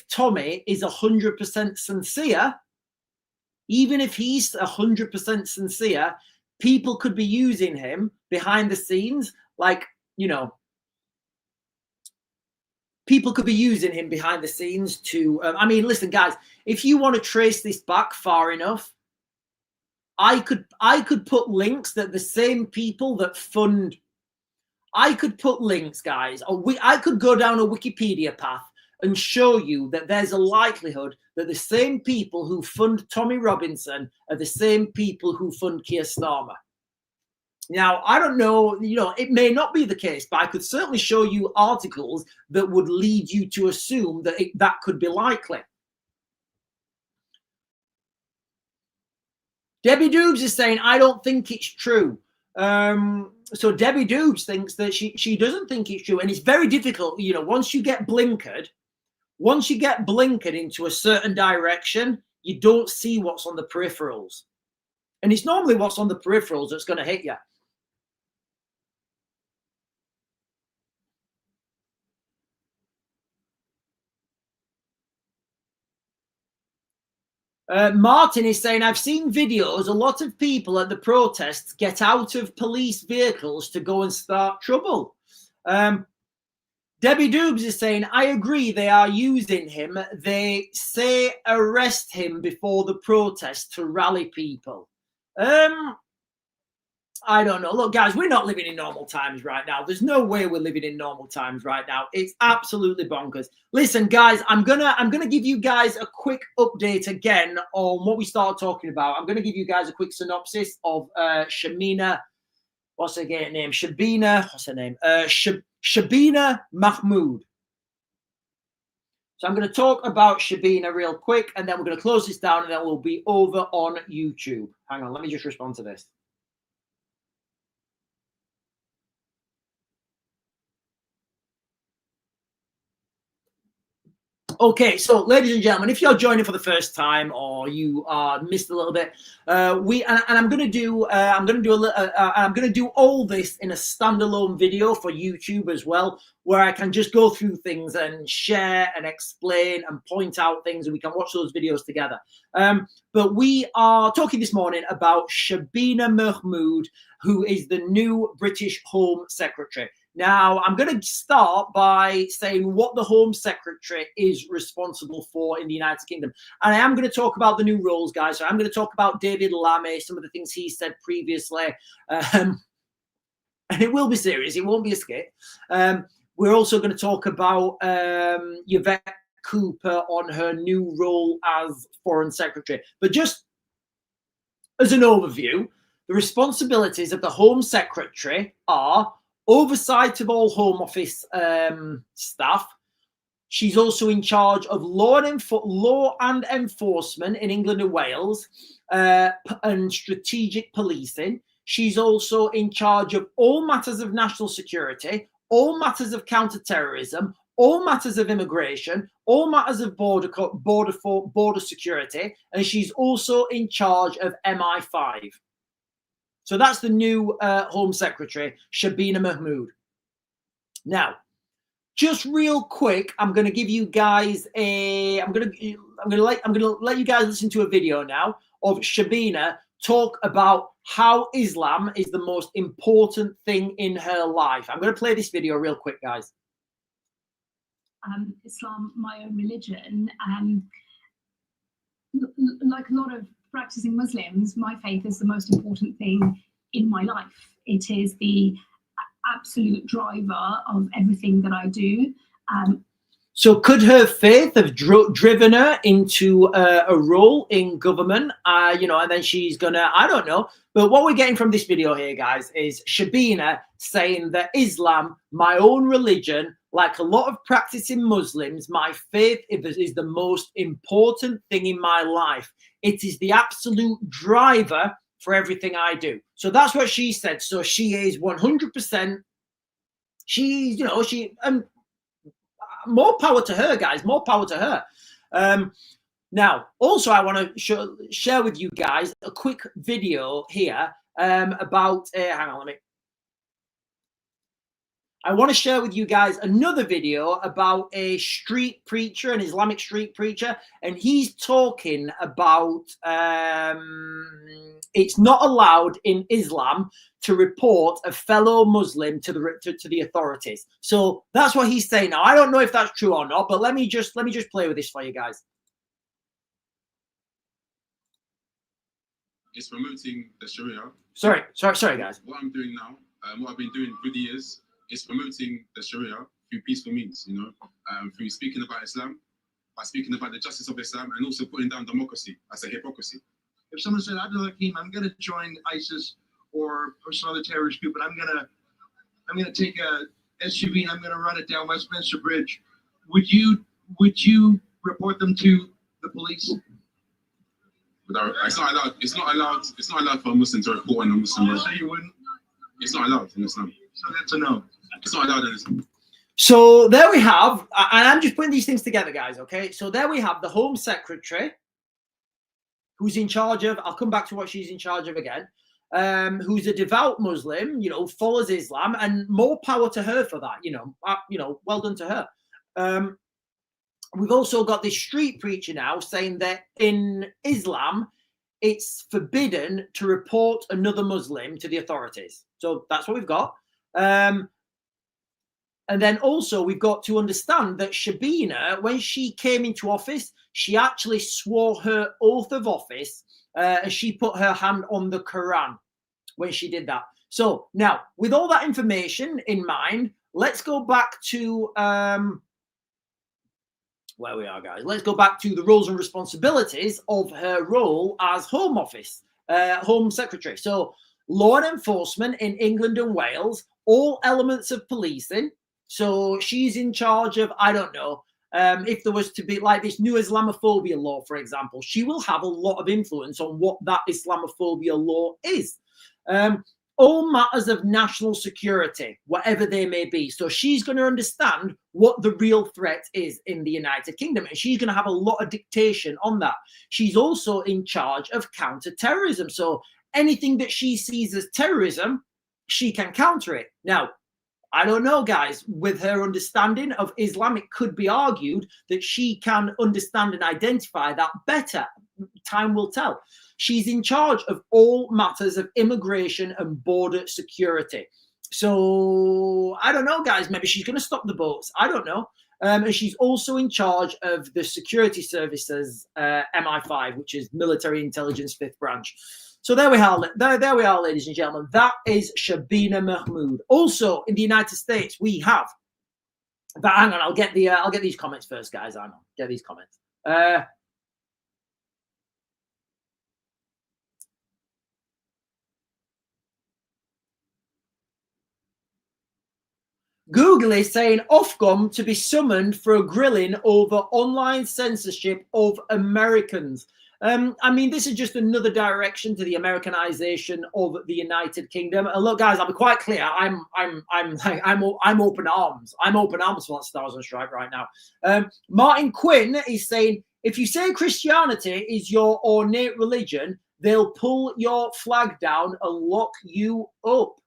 Speaker 1: Tommy is 100% sincere, even if he's 100% sincere, people could be using him behind the scenes, people could be using him behind the scenes to, listen, guys, if you want to trace this back far enough, I could put links that the same people that fund, I could put links, guys, I could go down a Wikipedia path and show you that there's a likelihood that the same people who fund Tommy Robinson are the same people who fund Keir Starmer. Now, I don't know, it may not be the case, but I could certainly show you articles that would lead you to assume that that could be likely. Debbie Doobs is saying, I don't think it's true. So Debbie Doobs thinks that she doesn't think it's true. And it's very difficult, once you get blinkered into a certain direction, you don't see what's on the peripherals. And it's normally what's on the peripherals that's going to hit you. Martin is saying, I've seen videos. A lot of people at the protests get out of police vehicles to go and start trouble. Debbie Doobs is saying, I agree, they are using him. They say arrest him before the protest to rally people. I don't know. Look, guys, we're not living in normal times right now. There's no way we're living in normal times right now. It's absolutely bonkers. Listen, guys, I'm gonna give you guys a quick update again on what we started talking about. I'm gonna give you guys a quick synopsis of Shabana. What's her name? Shabana. What's her name? Shabana Mahmod. So I'm going to talk about Shabana real quick, and then we're going to close this down, and then we'll be over on YouTube. Hang on, let me just respond to this. Okay, so ladies and gentlemen, if you're joining for the first time or you missed a little bit, I'm going to do all this in a standalone video for YouTube as well, where I can just go through things and share and explain and point out things, and we can watch those videos together. But we are talking this morning about Shabana Mahmod, who is the new British Home Secretary. Now, I'm going to start by saying what the Home Secretary is responsible for in the United Kingdom. And I am going to talk about the new roles, guys. So I'm going to talk about David Lammy, some of the things he said previously. and it will be serious. It won't be a skit. We're also going to talk about Yvette Cooper on her new role as Foreign Secretary. But just as an overview, the responsibilities of the Home Secretary are oversight of all Home Office staff. She's also in charge of law and enforcement in England and Wales and strategic policing. She's also in charge of all matters of national security, all matters of counter-terrorism, all matters of immigration, all matters of border security, and she's also in charge of MI5. So that's the new Home Secretary, Shabana Mahmod. Now, just real quick, I'm going to give you guys I'm going to let you guys listen to a video now of Shabana talk about how Islam is the most important thing in her life. I'm going to play this video real quick, guys.
Speaker 4: Islam, my own religion, like a lot of practicing Muslims, my faith is the most important thing in my life. It is the absolute driver of everything that I do.
Speaker 1: So could her faith have driven her into a role in government, and then she's gonna, I don't know. But what we're getting from this video here, guys, is Shabana saying that Islam, my own religion, like a lot of practicing Muslims, my faith is the most important thing in my life. It is the absolute driver for everything I do. So that's what she said. So she is 100%. She's, more power to her, guys. More power to her. Now, also, I want to share with you guys a quick video here about. Hang on, I want to share with you guys another video about a street preacher, an Islamic street preacher, and he's talking about it's not allowed in Islam to report a fellow Muslim to the authorities. So that's what he's saying now. I don't know if that's true or not, but let me just play with this for you guys.
Speaker 2: It's promoting the Sharia.
Speaker 1: Sorry, guys.
Speaker 2: What I'm doing now, what I've been doing through the years, is promoting the Sharia through peaceful means, through speaking about Islam, by speaking about the justice of Islam, and also putting down democracy as a hypocrisy.
Speaker 3: If someone said, WW3, I'm going to join ISIS or some other terrorist group, but I'm going to take a SUV and I'm going to run it down Westminster Bridge, would you report them to the police?
Speaker 2: It's not allowed. It's not allowed for a Muslim to report on a Muslim.
Speaker 3: So you wouldn't?
Speaker 2: It's not allowed in Islam.
Speaker 3: So that's a no.
Speaker 2: It's not allowed in Islam.
Speaker 1: So there we have, and I'm just putting these things together, guys, okay? So there we have the Home Secretary, who's in charge of, I'll come back to what she's in charge of again, who's a devout Muslim, follows Islam, and more power to her for that, well done to her. We've also got this street preacher now saying that in Islam, it's forbidden to report another Muslim to the authorities. So that's what we've got. And then also we've got to understand that Shabana, when she came into office, she actually swore her oath of office and she put her hand on the Quran when she did that. So now, with all that information in mind, let's go back to where we are, guys. Let's go back to the roles and responsibilities of her role as Home Office, Home Secretary. So law and enforcement in England and Wales, all elements of policing. So she's in charge of, I don't know, if there was to be like this new Islamophobia law, for example, she will have a lot of influence on what that Islamophobia law is. All matters of national security, whatever they may be. So she's going to understand what the real threat is in the United Kingdom, and she's going to have a lot of dictation on that. She's also in charge of counter-terrorism. So anything that she sees as terrorism, she can counter it. Now, I don't know, guys, with her understanding of Islam, it could be argued that she can understand and identify that better. Time will tell. She's in charge of all matters of immigration and border security. So I don't know, guys, maybe she's going to stop the boats. I don't know. And she's also in charge of the security services, MI5, which is Military Intelligence 5th Branch. So there we are, there we are, ladies and gentlemen. That is Shabana Mahmod. Also in the United States, we have. But hang on, I'll get these comments first, guys. Hang on, get these comments. Google is saying Ofcom to be summoned for a grilling over online censorship of Americans. I mean, this is just another direction to the Americanization of the United Kingdom. And look, guys, I'll be quite clear. I'm open arms. I'm open arms for that Stars on Strike right now. Martin Quinn is saying, if you say Christianity is your ornate religion, they'll pull your flag down and lock you up.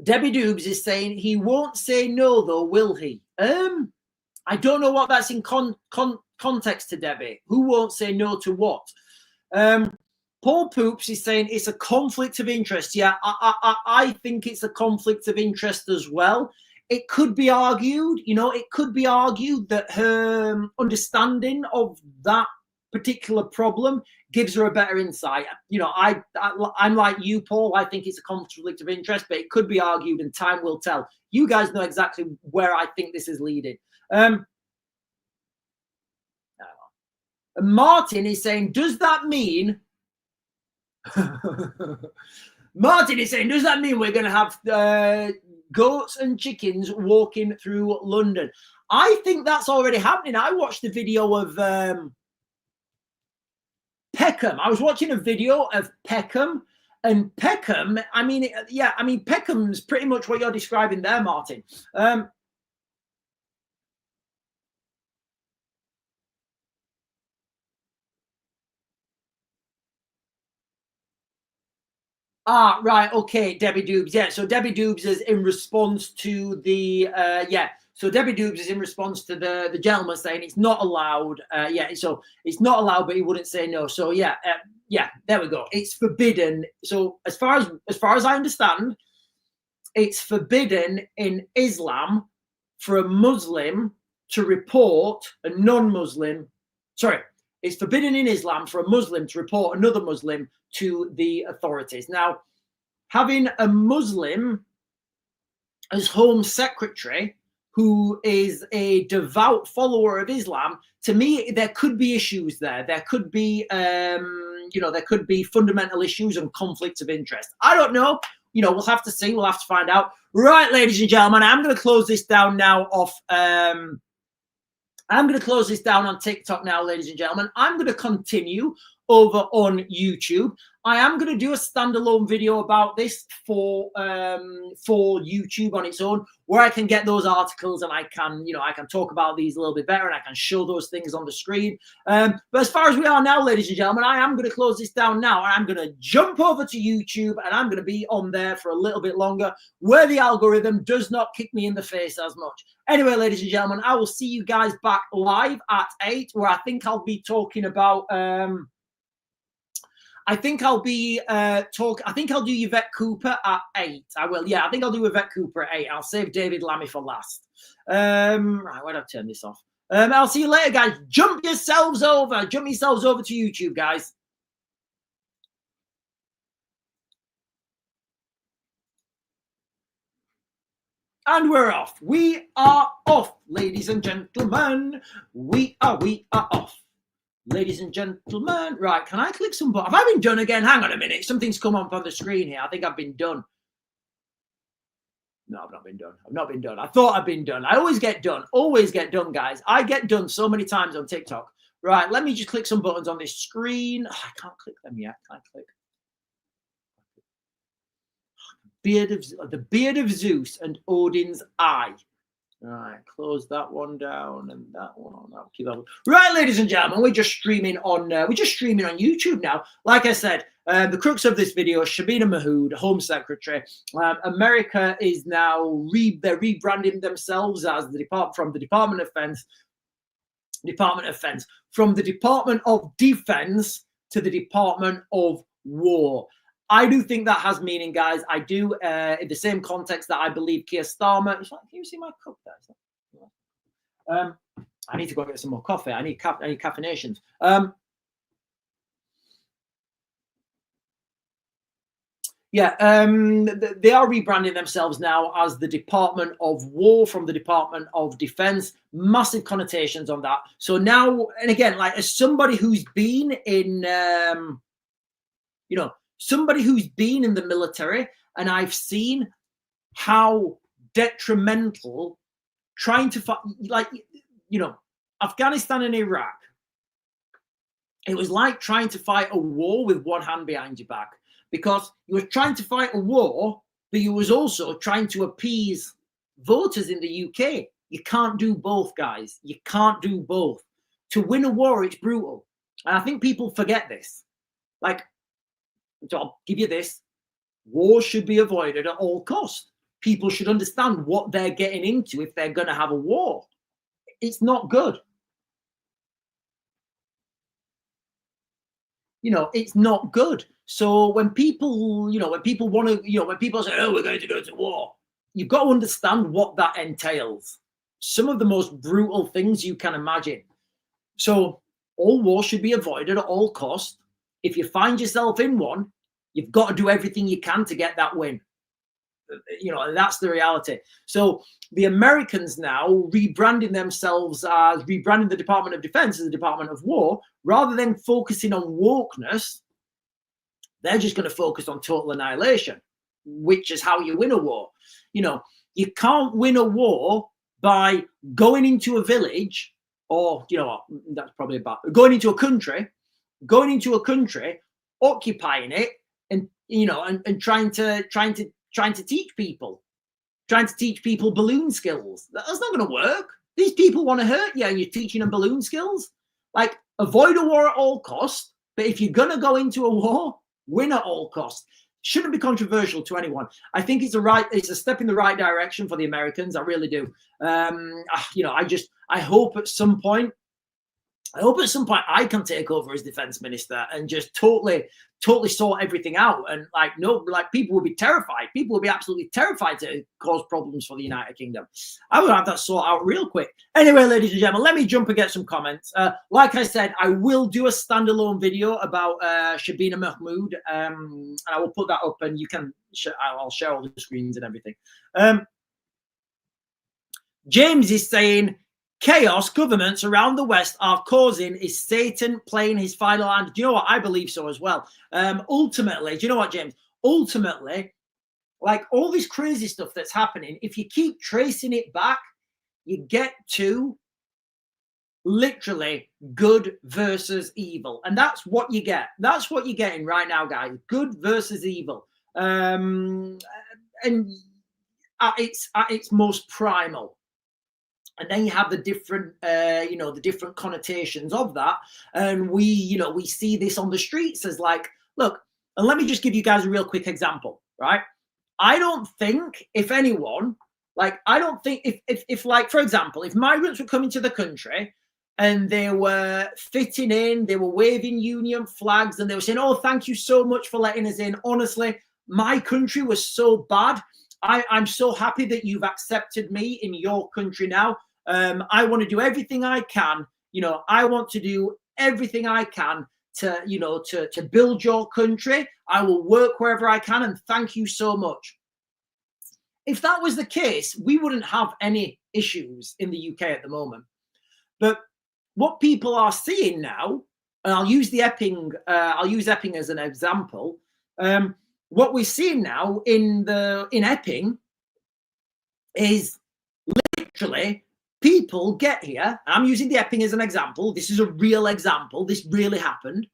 Speaker 1: Debbie Doobs is saying he won't say no, though, will he? I don't know what that's in context to Debbie. Who won't say no to what? Paul Poops is saying it's a conflict of interest. Yeah, I think it's a conflict of interest as well. It could be argued, it could be argued that her understanding of that particular problem gives her a better insight. I'm like you, Paul. I think it's a conflict of interest, but it could be argued, and time will tell. You guys know exactly where I think this is leading. Martin is saying, does that mean? Martin is saying, does that mean we're going to have goats and chickens walking through London? I think that's already happening. I watched the video of Peckham. I was watching a video of Peckham, and Peckham, Peckham's pretty much what you're describing there, Martin. Right, okay, Debbie Doobs. Yeah, so Debbie Doobs is in response to the So Debbie Doobs is in response to the gentleman saying it's not allowed. So it's not allowed, but he wouldn't say no. So yeah, there we go. It's forbidden. So as far as I understand, it's forbidden in Islam for a Muslim to report a non-Muslim. Sorry, it's forbidden in Islam for a Muslim to report another Muslim to the authorities. Now, having a Muslim as Home Secretary who is a devout follower of Islam, to me, there could be issues there. There could be, there could be fundamental issues and conflicts of interest. I don't know. We'll have to see. We'll have to find out. Right, ladies and gentlemen, I'm going to close this down now I'm going to close this down on TikTok now, ladies and gentlemen. I'm going to continue over on YouTube. I am going to do a standalone video about this for YouTube on its own, where I can get those articles and I can talk about these a little bit better and I can show those things on the screen. But as far as we are now, ladies and gentlemen, I am going to close this down now and I'm going to jump over to YouTube and I'm going to be on there for a little bit longer, where the algorithm does not kick me in the face as much. Anyway, ladies and gentlemen, I will see you guys back live at 8, where I think I'll be talking about I think I'll do Yvette Cooper at 8. I will. Yeah, I think I'll do Yvette Cooper at 8. I'll save David Lammy for last. Right, where do I turn this off? I'll see you later, guys. Jump yourselves over to YouTube, guys. And we're off. We are off, ladies and gentlemen. We are off. Ladies and gentlemen, right, can I click some button? Have I been done again? Hang on a minute. Something's come up on the screen here. I think I've been done. No, I've not been done. I've not been done. I thought I'd been done. I always get done. Always get done, guys. I get done so many times on TikTok. Right, let me just click some buttons on this screen. Oh, I can't click them yet. Can I click? The beard of Zeus and Odin's eye. All right, close that one down and that one. I'll keep that one. Right, ladies and gentlemen, we're just streaming on YouTube now. Like I said, the crux of this video is Shabana Mahmod, Home Secretary. America is now they're rebranding themselves as from the Department of Defense to the Department of War. I do think that has meaning, guys. I do, in the same context that I believe Keir Starmer. Can you see my cup there? I need to go get some more coffee. I need caffeinations. Yeah, they are rebranding themselves now as the Department of War from the Department of Defense. Massive connotations on that. So now, and again, like as somebody who's been in, somebody who's been in the military, and I've seen how detrimental trying to fight, Afghanistan and Iraq. It was like trying to fight a war with one hand behind your back. Because you were trying to fight a war, but you was also trying to appease voters in the UK. You can't do both, guys. You can't do both. To win a war, it's brutal. And I think people forget this. Like, so I'll give you this. War should be avoided at all costs. People should understand what they're getting into if they're going to have a war. It's not good. It's not good. So when people, when people want to, when people say, oh, we're going to go to war, you've got to understand what that entails. Some of the most brutal things you can imagine. So all war should be avoided at all costs. If you find yourself in one, you've got to do everything you can to get that win. And that's the reality. So the Americans now rebranding the Department of Defense as the Department of War, rather than focusing on wokeness, they're just going to focus on total annihilation, which is how you win a war. You can't win a war by going into a village, or that's probably about going into a country, occupying it, and and trying to teach people balloon skills. That's not going to work. These people want to hurt you, and you're teaching them balloon skills. Like, avoid a war at all costs, but if you're going to go into a war, win at all costs. Shouldn't be controversial to anyone. I think it's a step in the right direction for the Americans. I really do. I hope at some point I can take over as defense minister and just totally sort everything out. And people will be terrified. People will be absolutely terrified to cause problems for the United Kingdom. I will have that sort out real quick. Anyway, ladies and gentlemen, let me jump and get some comments. Like I said, I will do a standalone video about Shabana Mahmod, and I will put that up, and I'll share all the screens and everything. James is saying, chaos governments around the West are causing is Satan playing his final hand. Do you know what? I believe so as well. Ultimately, do you know what, James? Ultimately, like all this crazy stuff that's happening, if you keep tracing it back, you get to literally good versus evil. And that's what you get. That's what you're getting right now, guys. Good versus evil. And at its most primal. And then you have the different, the different connotations of that. And we see this on the streets as like, look, and let me just give you guys a real quick example, right? I don't think if anyone, if like, for example, if migrants were coming to the country and they were fitting in, they were waving union flags and they were saying, oh, thank you so much for letting us in. Honestly, my country was so bad. I'm so happy that you've accepted me in your country now. I want to do everything I can. I want to do everything I can to build your country. I will work wherever I can, and thank you so much. If that was the case, we wouldn't have any issues in the UK at the moment. But what people are seeing now, and I'll use Epping as an example. What we're seeing now in Epping is literally people get here. I'm using the Epping as an example. This is a real example. This really happened.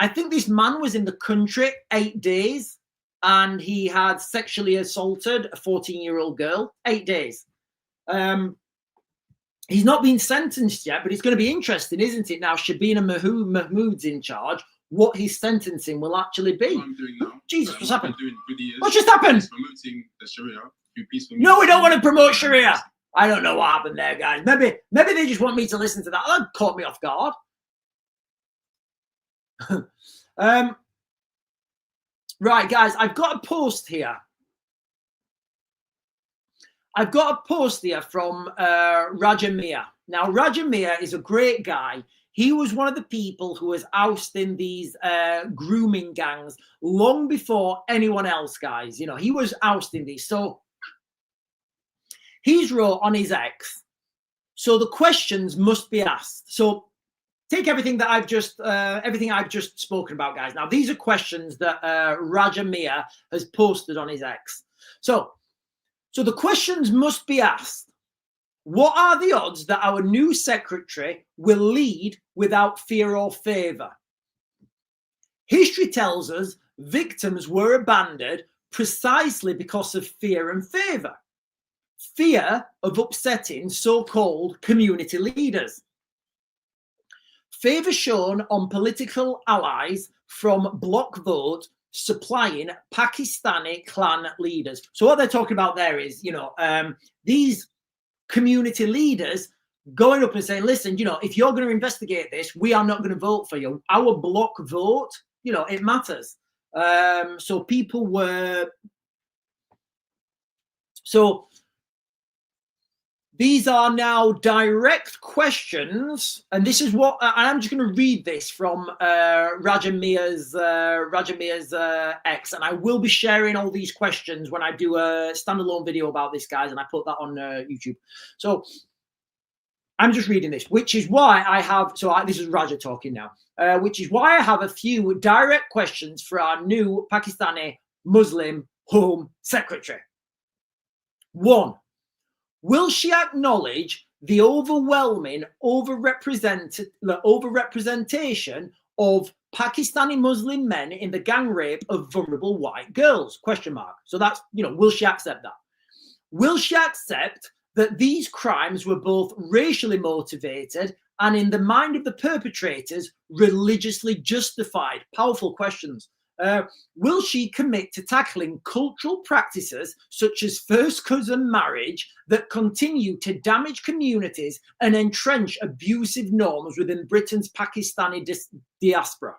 Speaker 1: I think this man was in the country 8 days and he had sexually assaulted a 14-year-old girl. 8 days. He's not been sentenced yet, but it's going to be interesting, isn't it? Now, Shabana Mahmood's in charge. What his sentencing will actually be.
Speaker 2: What I'm doing now,
Speaker 1: Jesus, what's happened?
Speaker 2: What
Speaker 1: just happened?
Speaker 2: Promoting the Sharia through peaceful.
Speaker 1: No, we don't want to promote Sharia. I don't know what happened there, guys. Maybe they just want me to listen to that. That caught me off guard. Right, guys, I've got a post here. I've got a post here from Raja Mir. Now, Raja Mir is a great guy. He was one of the people who was ousting these grooming gangs long before anyone else, guys. You know, he was ousting these. So he's wrote on his X. So the questions must be asked. So take everything that I've just spoken about, guys. Now, these are questions that Raja Mia has posted on his X. So the questions must be asked. What are the odds that our new secretary will lead without fear or favor? History tells us victims were abandoned precisely because of fear and favor. Fear of upsetting so-called community leaders. Favor shown on political allies from bloc vote supplying Pakistani clan leaders. So what they're talking about there is, you know, these community leaders going up and saying, listen, you know, if you're going to investigate this, we are not going to vote for you. Our bloc vote, you know, it matters. So people were... So these are now direct questions, and this is what I'm just going to read this from Raja Mia's X, and I will be sharing all these questions when I do a standalone video about this, guys, and I put that on YouTube. So I'm just reading this, which is why I have. This is Raja talking now, which is why I have a few direct questions for our new Pakistani Muslim Home Secretary. 1. Will she acknowledge the overwhelming overrepresentation of Pakistani Muslim men in the gang rape of vulnerable white girls? Question mark. So that's, you know, will she accept that? Will she accept that these crimes were both racially motivated and, in the mind of the perpetrators, religiously justified? Powerful questions. Will she commit to tackling cultural practices such as first cousin marriage that continue to damage communities and entrench abusive norms within Britain's Pakistani diaspora?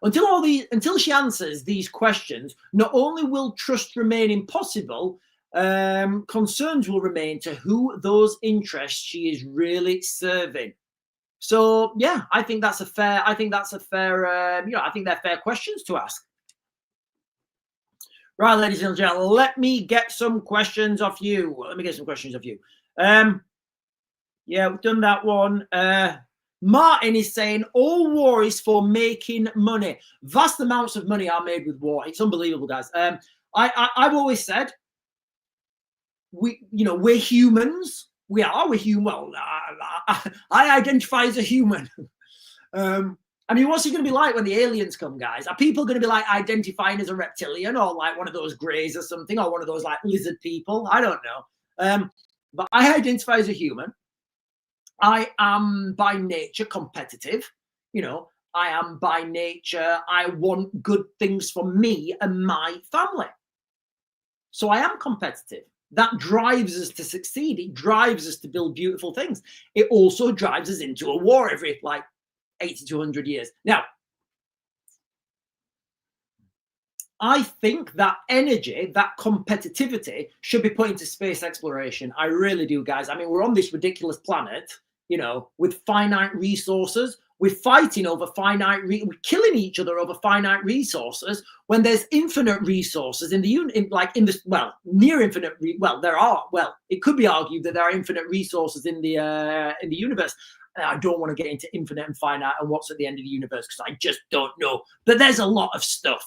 Speaker 1: Until she answers these questions, not only will trust remain impossible, concerns will remain to who those interests she is really serving. So yeah, I think that's a fair. You know, I think they're fair questions to ask. Right, ladies and gentlemen, let me get some questions off you. Yeah, we've done that one. Martin is saying all war is for making money. Vast amounts of money are made with war. It's unbelievable, guys. I've always said we're humans. We're human. Well, I identify as a human. I mean, what's it going to be like when the aliens come, guys? Are people going to be like identifying as a reptilian or like one of those greys or something, or one of those like lizard people? I don't know. But I identify as a human. I am by nature competitive. You know, I am by nature, I want good things for me and my family. So I am competitive. That drives us to succeed. It drives us to build beautiful things. It also drives us into a war every like 80 to 100 years. Now, I think that energy, that competitivity should be put into space exploration. I really do, guys. I mean, we're on this ridiculous planet, you know, with finite resources. We're fighting over we're killing each other over finite resources when there's infinite resources in near infinite. It could be argued that there are infinite resources in the universe. I don't want to get into infinite and finite and what's at the end of the universe because I just don't know. But there's a lot of stuff.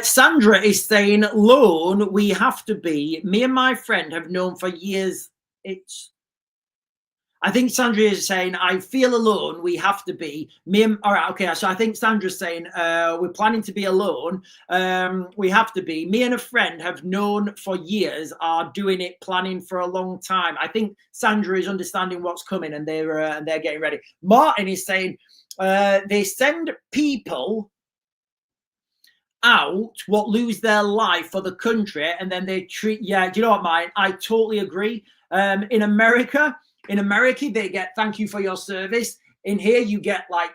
Speaker 1: Sandra is saying, "Lone, we have to be. Me and my friend have known for years. I think Sandra is saying, I feel alone. We have to be. All right, okay. So I think Sandra's saying, we're planning to be alone. We have to be. Me and a friend have known for years, are doing it, planning for a long time. I think Sandra is understanding what's coming and they're getting ready. Martin is saying, they send people out what lose their life for the country and then they treat. Yeah, do you know what, Martin? I totally agree. In America, they get thank you for your service. In here, you get like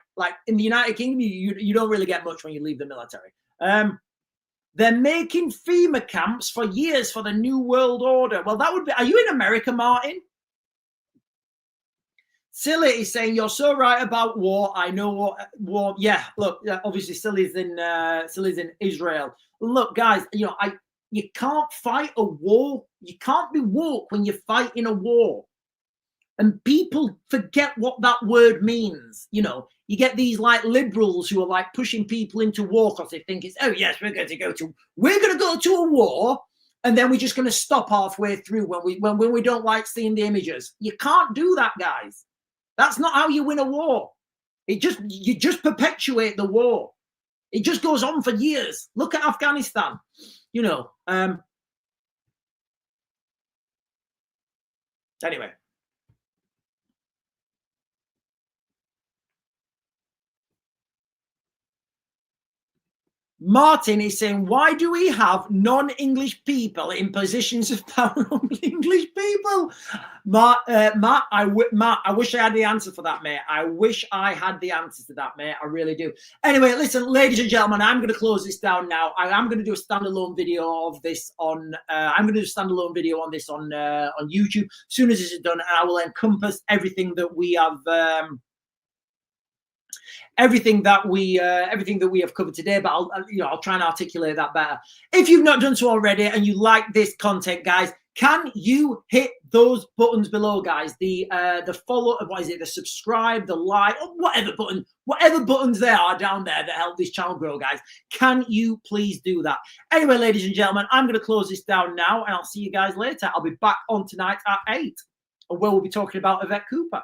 Speaker 1: in the United Kingdom, you don't really get much when you leave the military. They're making FEMA camps for years for the New World Order. Well, that would be. Are you in America, Martin? Silly is saying you're so right about war. I know what war. Yeah, look, obviously Silly's in Israel. Look, guys, you can't fight a war. You can't be woke when you're fighting a war. And people forget what that word means. You get these like liberals who are like pushing people into war because they think it's, oh yes, we're going to go to a war, and then we're just going to stop halfway through when we don't like seeing the images. You can't do that, guys. That's not how you win a war. You just perpetuate the war. It just goes on for years. Look at Afghanistan. Anyway. Martin is saying, why do we have non-English people in positions of power over English people? Matt, I wish I had the answer for that, mate. I wish I had the answer to that, mate. I really do. Anyway, listen, ladies and gentlemen, I'm going to close this down now. I am going to do a standalone video of this on. I'm going to do a standalone video on this on YouTube. As soon as this is done, I will encompass everything that we have. Everything that we have covered today, but I'll try and articulate that better. If you've not done so already and you like this content, guys, can you hit those buttons below, guys? The follow, the subscribe, the like, or whatever buttons there are down there that help this channel grow, guys. Can you please do that? Anyway, ladies and gentlemen, I'm going to close this down now, and I'll see you guys later. I'll be back on tonight at 8, where we'll be talking about Yvette Cooper.